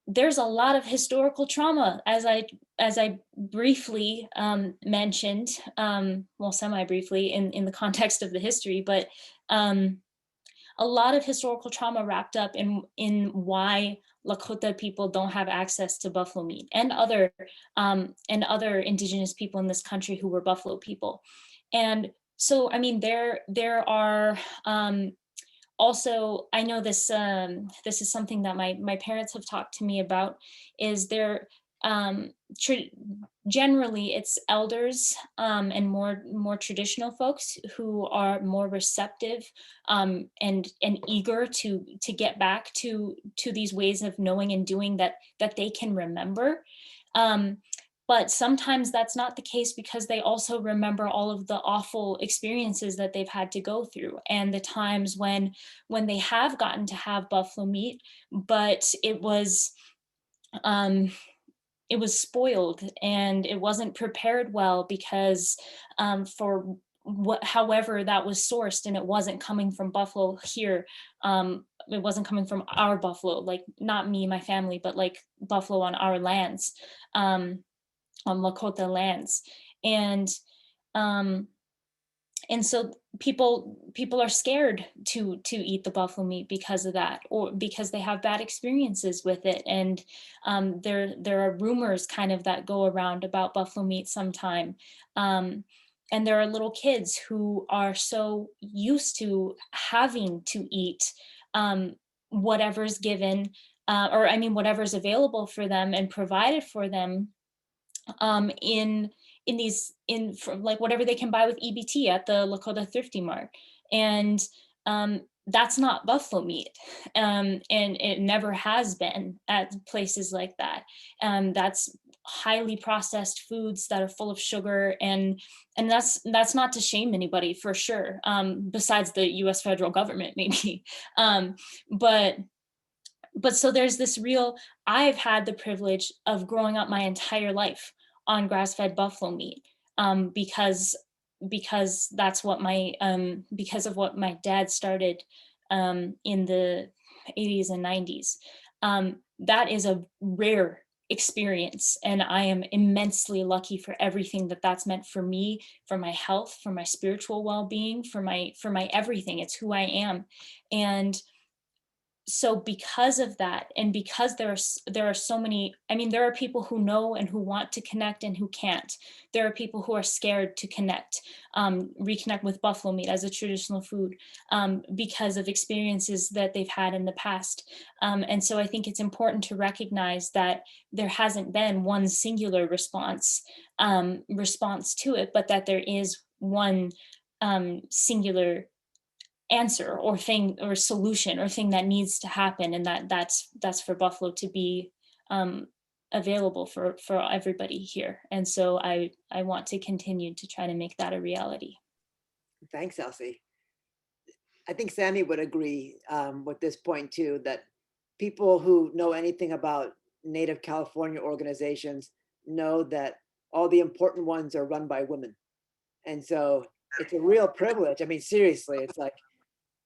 [SPEAKER 5] there's a lot of historical trauma, as I briefly mentioned, well, semi-briefly in the context of the history, but a lot of historical trauma wrapped up in why Lakota people don't have access to buffalo meat, and other indigenous people in this country who were buffalo people. And so, I mean, there are also, I know this this is something that my parents have talked to me about, is there generally it's elders and more traditional folks who are more receptive and eager to get back to these ways of knowing and doing that they can remember. But sometimes that's not the case, because they also remember all of the awful experiences that they've had to go through, and the times when they have gotten to have buffalo meat, but it was spoiled and it wasn't prepared well, because for however that was sourced, and it wasn't coming from buffalo here. It wasn't coming from our buffalo, like not me, my family, but like buffalo on our lands. On Lakota lands. And so people are scared to eat the buffalo meat because of that, or because they have bad experiences with it. And there are rumors kind of that go around about buffalo meat sometime. And there are little kids who are so used to having to eat whatever's given, or I mean, whatever's available for them and provided for them, from like whatever they can buy with EBT at the Lakota Thrifty Mart. And that's not buffalo meat. And it never has been at places like that. That's highly processed foods that are full of sugar, and that's not to shame anybody, for sure, besides the US federal government maybe. But so there's this real, I've had the privilege of growing up my entire life on grass-fed buffalo meat, because that's what because of what my dad started in the 80s and 90s. That is a rare experience, and I am immensely lucky for everything that's meant for me, for my health, for my spiritual well-being, for my everything. It's who I am. And so because of that, and because there are so many, I mean, there are people who know and who want to connect and who can't. There are people who are scared to connect, reconnect with buffalo meat as a traditional food, because of experiences that they've had in the past. And so I think it's important to recognize that there hasn't been one singular response to it, but that there is one singular answer or thing or solution or thing that needs to happen, and that's for buffalo to be available for everybody here. And so I want to continue to try to make that a reality.
[SPEAKER 2] Thanks, Elsie. I think Sammy would agree with this point too, that people who know anything about Native California organizations know that all the important ones are run by women. And so it's a real privilege. I mean, seriously, it's like,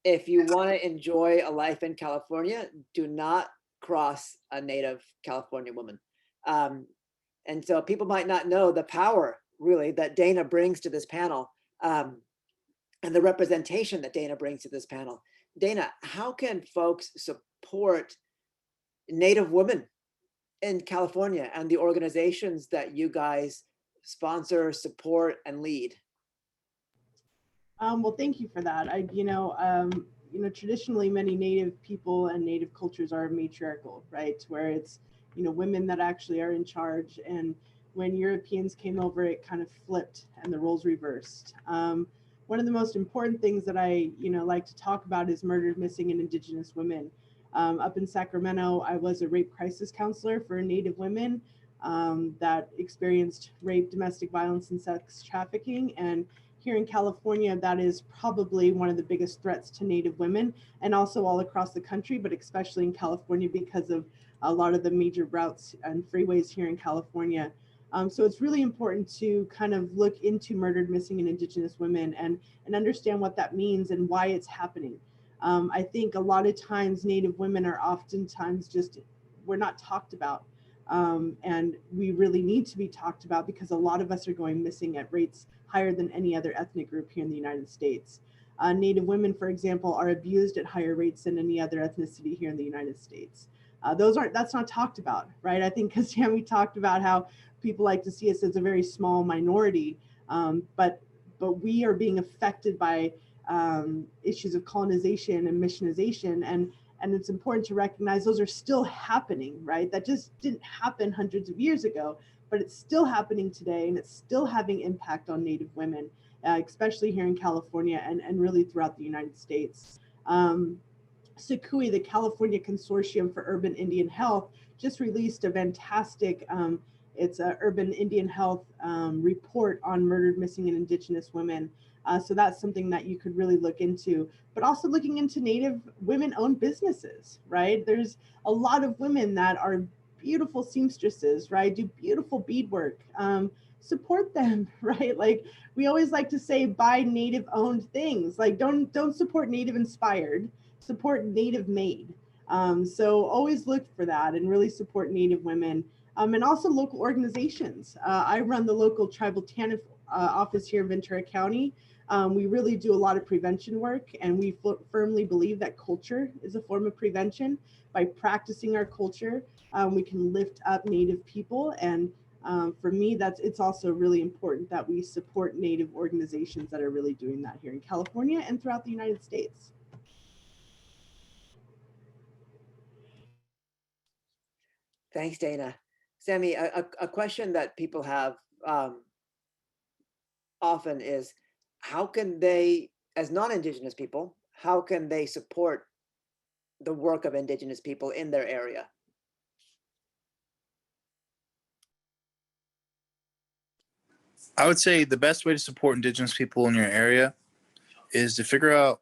[SPEAKER 2] if you want to enjoy a life in California, do not cross a native California woman. And so people might not know the power really that Dana brings to this panel, and the representation that Dana brings to this panel. Dana, how can folks support Native women in California and the organizations that you guys sponsor, support, and lead?
[SPEAKER 3] Well, thank you for that. Traditionally, many Native people and Native cultures are matriarchal, right? Where it's, women that actually are in charge. And when Europeans came over, it kind of flipped and the roles reversed. One of the most important things that I, like to talk about is murdered, missing, and Indigenous women. Up in Sacramento, I was a rape crisis counselor for Native women that experienced rape, domestic violence, and sex trafficking. And here in California, that is probably one of the biggest threats to Native women, and also all across the country, but especially in California because of a lot of the major routes and freeways here in California. So it's really important to kind of look into murdered, missing, and Indigenous women and understand what that means and why it's happening. I think a lot of times Native women are oftentimes we're not talked about. And we really need to be talked about because a lot of us are going missing at rates higher than any other ethnic group here in the United States. Native women, for example, are abused at higher rates than any other ethnicity here in the United States. That's not talked about, right? I think because we talked about how people like to see us as a very small minority, but we are being affected by issues of colonization and missionization, and it's important to recognize those are still happening, right? That just didn't happen hundreds of years ago, but it's still happening today, and it's still having impact on Native women, especially here in California and really throughout the United States. SACUI, the California Consortium for Urban Indian Health, just released a fantastic, it's an urban Indian health report on murdered, missing, and Indigenous women. So that's something that you could really look into, but also looking into Native women-owned businesses, right? There's a lot of women that are beautiful seamstresses, right? Do beautiful beadwork. Support them, right? Like we always like to say, buy Native-owned things. Like don't support Native-inspired, support Native-made. So always look for that and really support Native women. And also local organizations. I run the local tribal TANF office here in Ventura County. We really do a lot of prevention work, and we firmly believe that culture is a form of prevention. By practicing our culture, we can lift up Native people. And for me, it's also really important that we support Native organizations that are really doing that here in California and throughout the United States.
[SPEAKER 2] Thanks, Dana. Sammy, a question that people have often is, how can they, as non-Indigenous people, how can they support the work of Indigenous people in their area?
[SPEAKER 4] I would say the best way to support Indigenous people in your area is to figure out,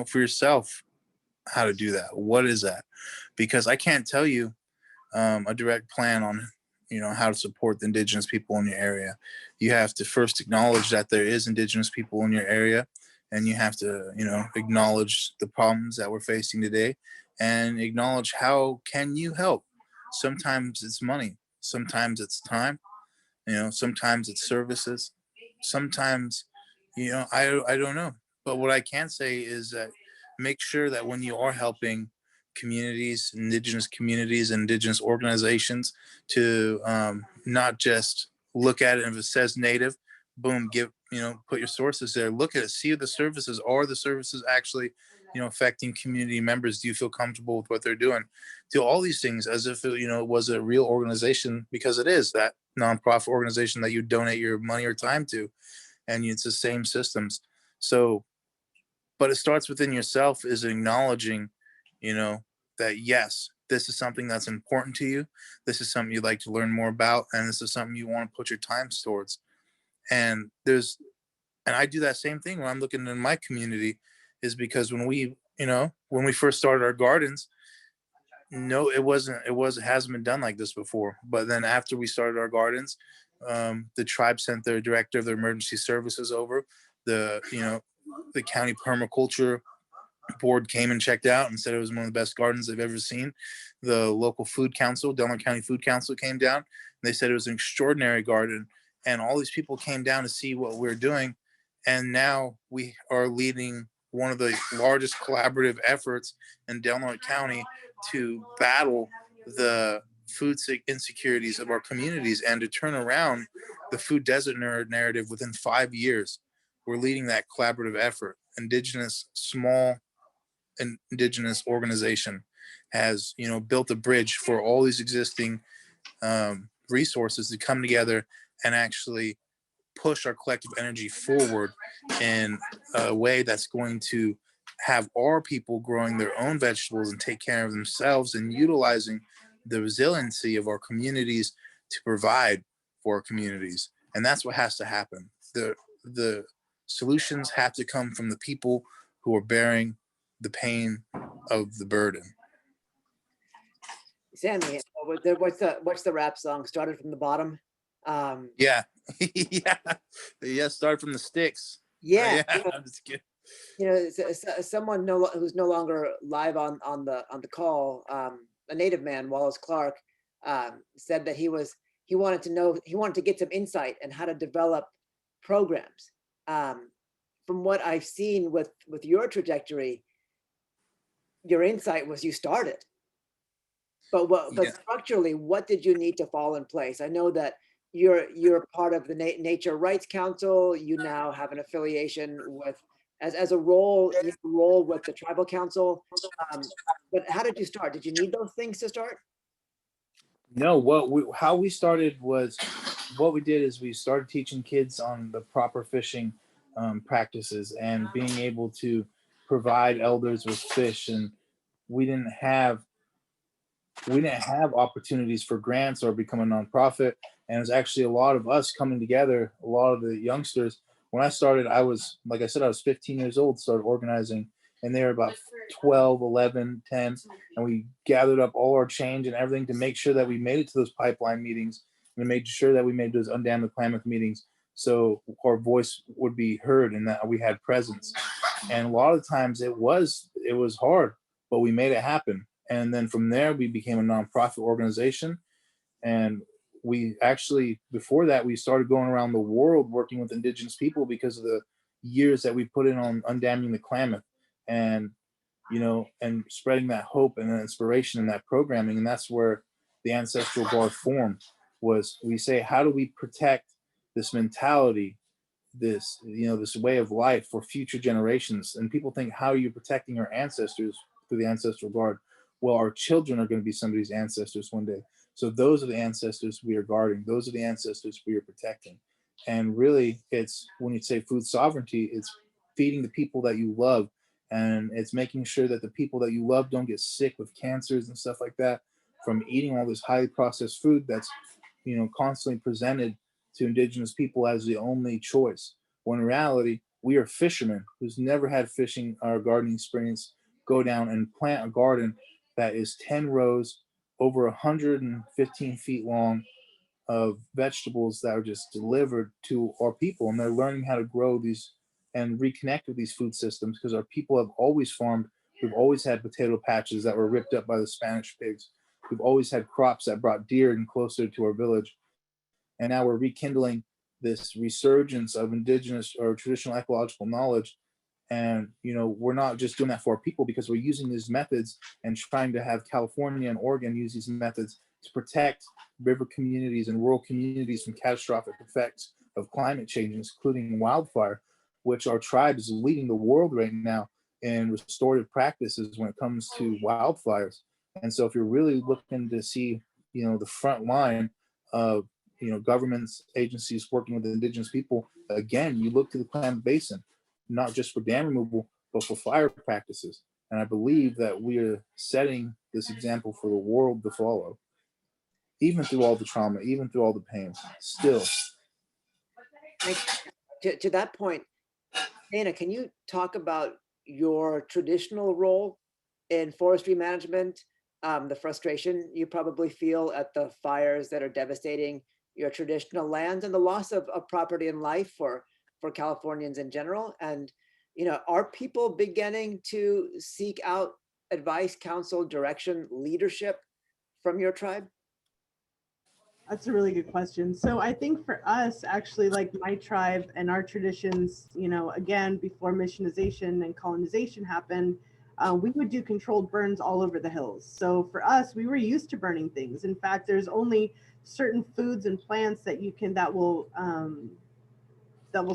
[SPEAKER 4] for yourself how to do that. What is that? Because I can't tell you a direct plan on, how to support the Indigenous people in your area. You have to first acknowledge that there is Indigenous people in your area, and you have to, acknowledge the problems that we're facing today and acknowledge how can you help. Sometimes it's money, sometimes it's time, sometimes it's services, sometimes, I don't know. But what I can say is that make sure that when you are helping communities, Indigenous organizations, to not just look at it, and if it says Native, boom, put your sources there. Look at it, see the services. Are the services actually, affecting community members? Do you feel comfortable with what they're doing? Do all these things as if it was a real organization, because it is that nonprofit organization that you donate your money or time to, and it's the same systems. So, but it starts within yourself, is acknowledging, that yes, this is something that's important to you. This is something you'd like to learn more about, and this is something you want to put your time towards. And I do that same thing when I'm looking in my community, is because when we first started our gardens, no, it hasn't been done like this before. But then after we started our gardens, the tribe sent their director of their emergency services over. The county permaculture board came and checked out and said it was one of the best gardens they've ever seen. The local food council, Delaware County Food Council, came down and they said it was an extraordinary garden. And all these people came down to see what we're doing. And now we are leading one of the largest collaborative efforts in Delaware County to battle the food insecurities of our communities and to turn around the food desert narrative within 5 years. We're leading that collaborative effort. Small Indigenous organization has, built a bridge for all these existing resources to come together and actually push our collective energy forward in a way that's going to have our people growing their own vegetables and take care of themselves and utilizing the resiliency of our communities to provide for our communities. And that's what has to happen. The solutions have to come from the people who are bearing the pain of the burden.
[SPEAKER 2] Sammy, what's the rap song? Started from the bottom.
[SPEAKER 4] Yeah. Yeah. Start from the sticks.
[SPEAKER 2] Yeah.
[SPEAKER 4] I'm just kidding.
[SPEAKER 2] Someone who's no longer live on the call, a native man, Wallace Clark, said that he wanted to get some insight on how to develop programs. From what I've seen with your trajectory, your insight was you started. But structurally, what did you need to fall in place? I know that you're part of the Nature Rights Council. You now have an affiliation with as a role with the Tribal Council. But how did you start? Did you need those things to start?
[SPEAKER 4] No, how we started was, what we did is we started teaching kids on the proper fishing practices and being able to provide elders with fish. And we didn't have opportunities for grants or become a nonprofit. And it was actually a lot of us coming together, a lot of the youngsters. When I started, I was 15 years old, started organizing, and they were about 12, 11, 10. And we gathered up all our change and everything to make sure that we made it to those pipeline meetings and made sure that we made those Undam the Klamath meetings so our voice would be heard and that we had presence. And a lot of times it was hard, but we made it happen. And then from there, we became a nonprofit organization. And we actually, before that, we started going around the world working with Indigenous people because of the years that we put in on undamming the Klamath and, and spreading that hope and inspiration in that programming. And that's where the Ancestral Guard formed. Was we say, how do we protect this mentality, this way of life for future generations? And people think, how are you protecting our ancestors through the Ancestral Guard? Well, our children are going to be somebody's ancestors one day. So those are the ancestors we are guarding. Those are the ancestors we are protecting. And really, it's, when you say food sovereignty, it's feeding the people that you love. And it's making sure that the people that you love don't get sick with cancers and stuff like that from eating all this highly processed food that's, constantly presented to Indigenous people as the only choice. When in reality, we are fishermen who's never had fishing or gardening experience go down and plant a garden that is 10 rows over 115 feet long of vegetables that are just delivered to our people. And they're learning how to grow these and reconnect with these food systems because our people have always farmed. We've always had potato patches that were ripped up by the Spanish pigs. We've always had crops that brought deer in closer to our village. And now we're rekindling this resurgence of Indigenous or traditional ecological knowledge. And, we're not just doing that for our people because we're using these methods and trying to have California and Oregon use these methods to protect river communities and rural communities from catastrophic effects of climate change, including wildfire, which our tribe is leading the world right now in restorative practices when it comes to wildfires. And so if you're really looking to see, the front line of, governments, agencies working with Indigenous people, again, you look to the Klamath Basin, not just for dam removal, but for fire practices. And I believe that we are setting this example for the world to follow, even through all the trauma, even through all the pain, still.
[SPEAKER 2] To that point, Dana, can you talk about your traditional role in forestry management, the frustration you probably feel at the fires that are devastating your traditional lands and the loss of property and life for Californians in general, and Are people beginning to seek out advice, counsel, direction, leadership from your tribe?
[SPEAKER 3] That's a really good question. So I think for us, actually, like my tribe and our traditions, again, before missionization and colonization happened, we would do controlled burns all over the hills. So for us, we were used to burning things. In fact, there's only certain foods and plants that will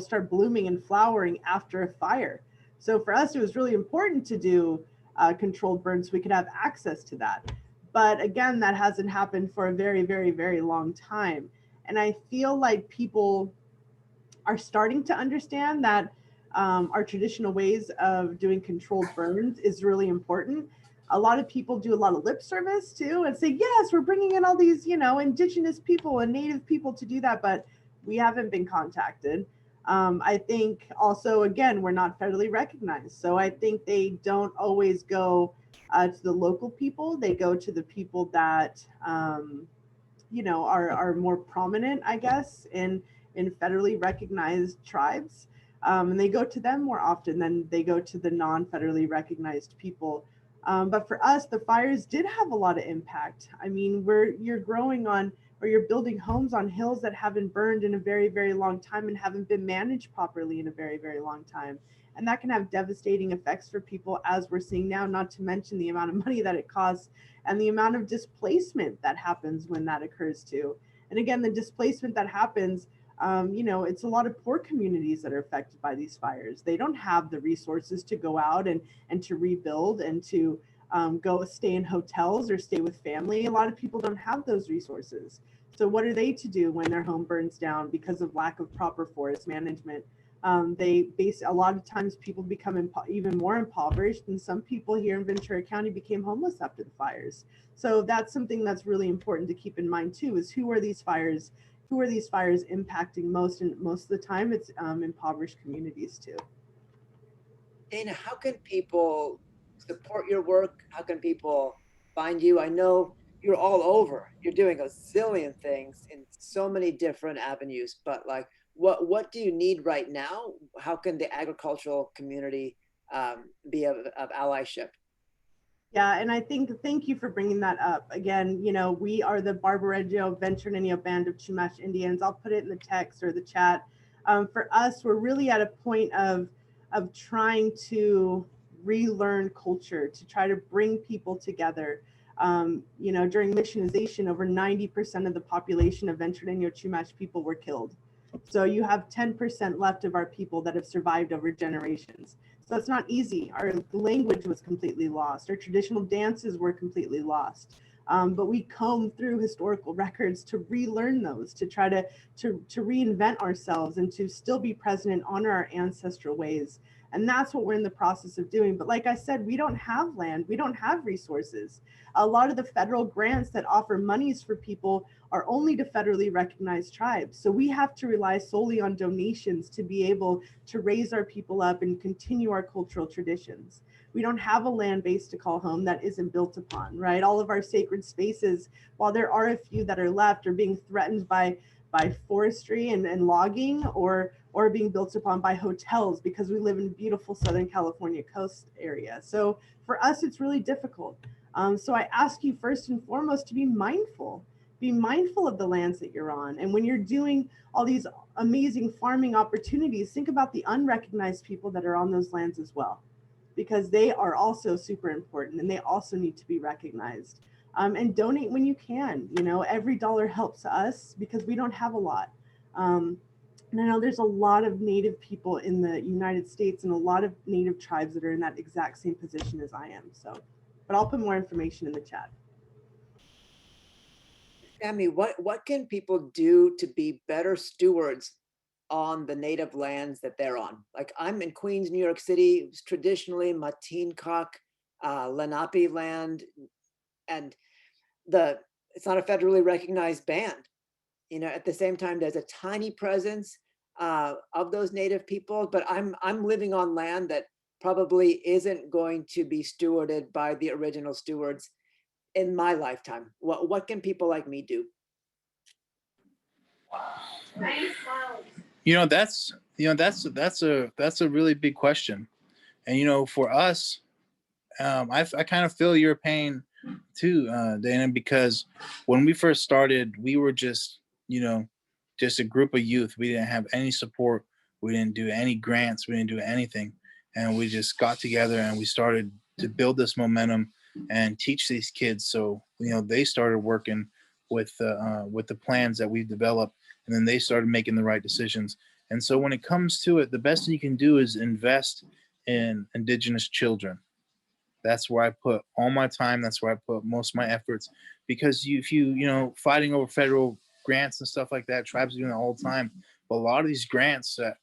[SPEAKER 3] start blooming and flowering after a fire. So for us, it was really important to do controlled burns so we could have access to that. But again, that hasn't happened for a very, very, very long time. And I feel like people are starting to understand that our traditional ways of doing controlled burns is really important. A lot of people do a lot of lip service too and say, yes, we're bringing in all these, indigenous people and native people to do that, but we haven't been contacted. I think also, again, we're not federally recognized. So I think they don't always go to the local people. They go to the people that, are more prominent, I guess, in federally recognized tribes. And they go to them more often than they go to the non-federally recognized people. But for us, the fires did have a lot of impact. I mean, you're growing on, or you're building homes on hills that haven't burned in a very, very long time and haven't been managed properly in a very, very long time. And that can have devastating effects for people, as we're seeing now, not to mention the amount of money that it costs and the amount of displacement that happens when that occurs too. And again, the displacement that happens, it's a lot of poor communities that are affected by these fires. They don't have the resources to go out and to rebuild and to go stay in hotels or stay with family. A lot of people don't have those resources. So what are they to do when their home burns down because of lack of proper forest management? A lot of times people become even more impoverished, and some people here in Ventura County became homeless after the fires. So that's something that's really important to keep in mind too, is who are these fires impacting most? And most of the time it's impoverished communities too.
[SPEAKER 2] Dana, how can people support your work? How can people find you? I know you're all over. You're doing a zillion things in so many different avenues, but like, what do you need right now? How can the agricultural community be of allyship?
[SPEAKER 3] Yeah, and I think, thank you for bringing that up. Again, we are the Barbaregio Venturanino Band of Chumash Indians. I'll put it in the text or the chat. For us, we're really at a point of trying to relearn culture, to try to bring people together. During missionization, over 90% of the population of Venturanino Chumash people were killed. So you have 10% left of our people that have survived over generations. So it's not easy. Our language was completely lost. Our traditional dances were completely lost. But we comb through historical records to relearn those, to try to reinvent ourselves and to still be present and honor our ancestral ways. And that's what we're in the process of doing. But like I said, we don't have land. We don't have resources. A lot of the federal grants that offer monies for people are only to federally recognized tribes. So we have to rely solely on donations to be able to raise our people up and continue our cultural traditions. We don't have a land base to call home that isn't built upon, right? All of our sacred spaces, while there are a few that are left, are being threatened by forestry and logging, or being built upon by hotels, because we live in beautiful Southern California coast area. So for us, it's really difficult. So I ask you first and foremost to be mindful of the lands that you're on. And when you're doing all these amazing farming opportunities, think about the unrecognized people that are on those lands as well, because they are also super important and they also need to be recognized. And donate when you can. Every dollar helps us because we don't have a lot. And I know there's a lot of Native people in the United States and a lot of Native tribes that are in that exact same position as I am. So, but I'll put more information in the chat.
[SPEAKER 2] Sammy, what can people do to be better stewards on the native lands that they're on? Like, I'm in Queens, New York City. It was traditionally Matincock, Lenape land, and it's not a federally recognized band. At the same time, there's a tiny presence of those native people, but I'm living on land that probably isn't going to be stewarded by the original stewards in my lifetime. What can people like me do?
[SPEAKER 4] That's that's a really big question. And for us, I kind of feel your pain too, Dana, because when we first started, we were just a group of youth. We didn't have any support. We didn't do any grants. We didn't do anything. And we just got together and we started to build this momentum and teach these kids. So, they started working with the plans that we've developed, and then they started making the right decisions. And so when it comes to it, the best thing you can do is invest in Indigenous children. That's where I put all my time. That's where I put most of my efforts, because if you fighting over federal grants and stuff like that, tribes are doing that all the time. But a lot of these grants that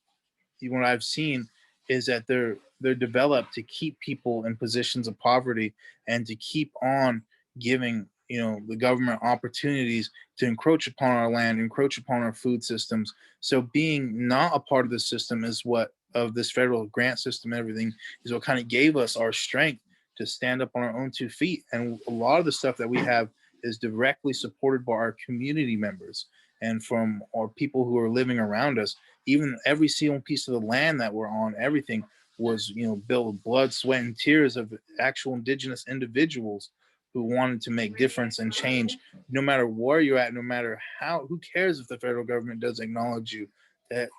[SPEAKER 4] what I've seen is that they're developed to keep people in positions of poverty and to keep on giving the government opportunities to encroach upon our land, encroach upon our food systems. So being not a part of the system is what of this federal grant system and everything is what kind of gave us our strength to stand up on our own 2 feet. And a lot of the stuff that we have is directly supported by our community members and from our people who are living around us. Even every single piece of the land that we're on, everything was built with blood, sweat, and tears of actual Indigenous individuals who wanted to make difference and change. No matter where you're at, no matter who cares if the federal government doesn't acknowledge you? That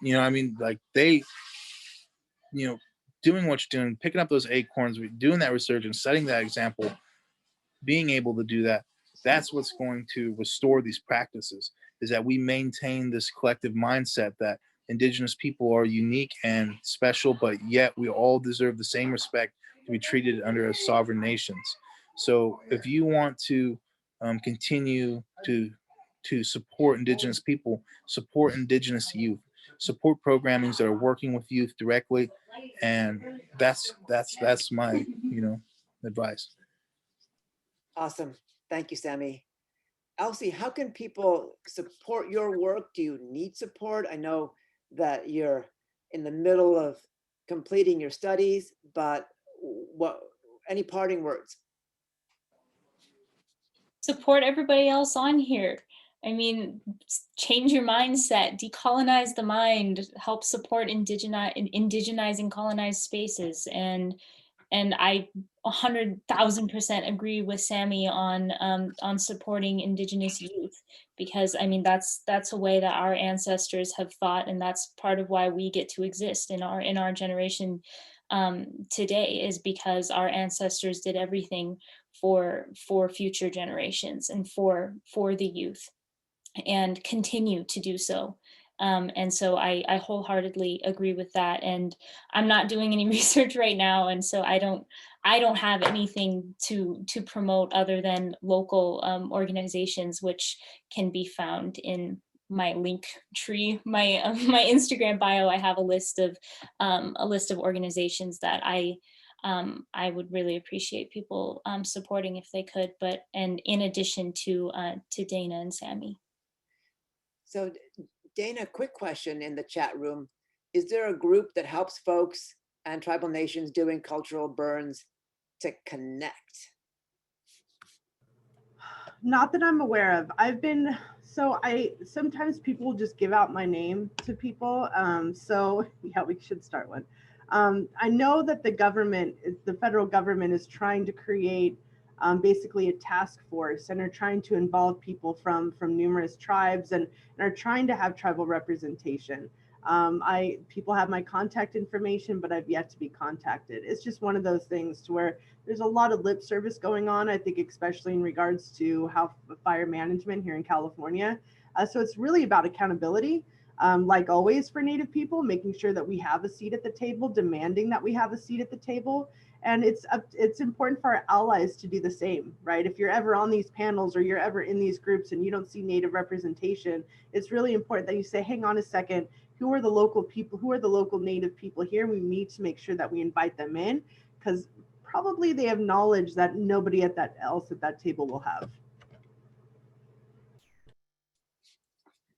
[SPEAKER 4] like they doing what you're doing, picking up those acorns, doing that resurgence, setting that example, being able to do that, that's what's going to restore these practices, is that we maintain this collective mindset that Indigenous people are unique and special, but yet we all deserve the same respect to be treated under as sovereign nations. So if you want to continue to support Indigenous people, support Indigenous youth, support programmings that are working with youth directly, and that's my advice.
[SPEAKER 2] Awesome. Thank you, Sammy. Elsie, how can people support your work? Do you need support? I know that you're in the middle of completing your studies, but any parting words?
[SPEAKER 5] Support everybody else on here. I mean, change your mindset, decolonize the mind, help support indigenizing colonized spaces. And I 100,000% agree with Sammy on supporting Indigenous youth, because I mean that's a way that our ancestors have thought, and that's part of why we get to exist in our generation today, is because our ancestors did everything for future generations and for the youth, and continue to do so. And so I wholeheartedly agree with that. And I'm not doing any research right now, and so I don't have anything to promote other than local organizations, which can be found in my link tree, my Instagram bio. I have a list of organizations that I would really appreciate people supporting if they could. And in addition to Dana and Sammy.
[SPEAKER 2] So Dana, quick question in the chat room. Is there a group that helps folks and tribal nations doing cultural burns to connect?
[SPEAKER 3] Not that I'm aware of. Sometimes people will just give out my name to people. So yeah, we should start one. I know that the federal government is trying to create basically a task force, and are trying to involve people from numerous tribes, and are trying to have tribal representation. People have my contact information, but I've yet to be contacted. It's just one of those things to where there's a lot of lip service going on, I think, especially in regards to how fire management here in California. So it's really about accountability. Like always for Native people, making sure that we have a seat at the table, demanding that we have a seat at the table. And it's important for our allies to do the same, right? If you're ever on these panels or you're ever in these groups and you don't see Native representation, it's really important that you say, hang on a second, who are the local people? Who are the local Native people here? We need to make sure that we invite them in, because probably they have knowledge that nobody else at that table will have.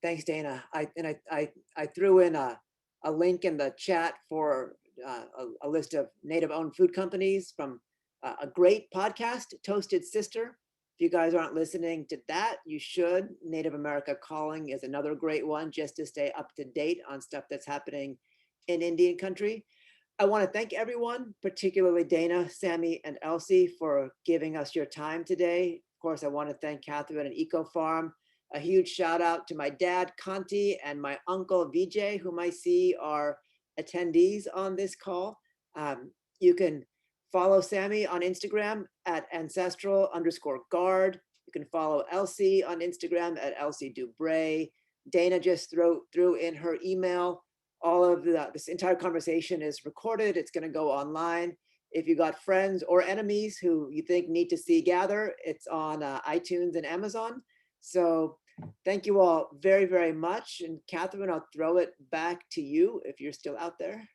[SPEAKER 2] Thanks, Dana. I threw in a link in the chat for a list of Native-owned food companies from a great podcast, Toasted Sister. If you guys aren't listening to that, you should. Native America Calling is another great one, just to stay up to date on stuff that's happening in Indian country. I want to thank everyone, particularly Dana, Sammy, and Elsie, for giving us your time today. Of course, I want to thank Catherine and Eco Farm. A huge shout out to my dad, Conti, and my uncle, Vijay, whom I see are attendees on this call. You can follow Sammy on Instagram at ancestral_guard. You can follow Elsie on Instagram at Elsie Dubray. Dana just threw in her email. All of this entire conversation is recorded. It's going to go online. If you got friends or enemies who you think need to see gather, it's on iTunes and Amazon. So thank you all very, very much. And Catherine, I'll throw it back to you if you're still out there.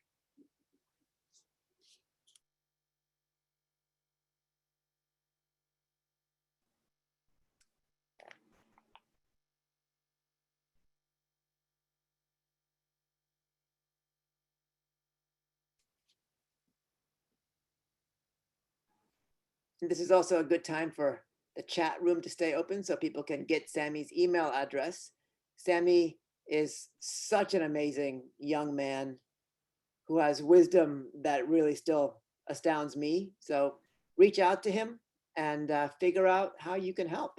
[SPEAKER 2] And this is also a good time for the chat room to stay open so people can get Sammy's email address. Sammy is such an amazing young man who has wisdom that really still astounds me. So reach out to him and figure out how you can help.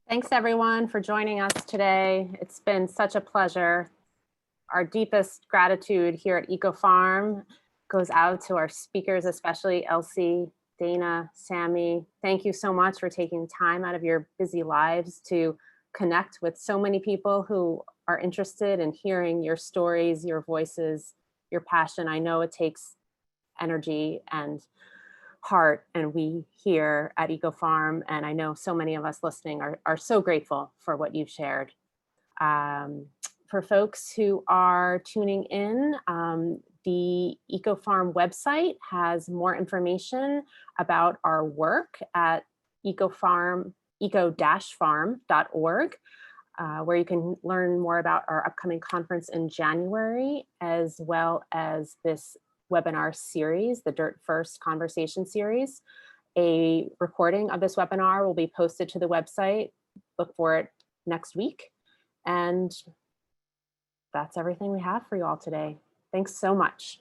[SPEAKER 1] Thanks everyone for joining us today. It's been such a pleasure. Our deepest gratitude here at Eco Farm goes out to our speakers, especially Elsie, Dana, Sammy. Thank you so much for taking time out of your busy lives to connect with so many people who are interested in hearing your stories, your voices, your passion. I know it takes energy and heart, and we here at Eco Farm, and I know so many of us listening are so grateful for what you've shared. For folks who are tuning in, the Eco Farm website has more information about our work at eco-farm.org, where you can learn more about our upcoming conference in January, as well as this webinar series, the Dirt First Conversation Series. A recording of this webinar will be posted to the website. Look for it next week. And that's everything we have for you all today. Thanks so much.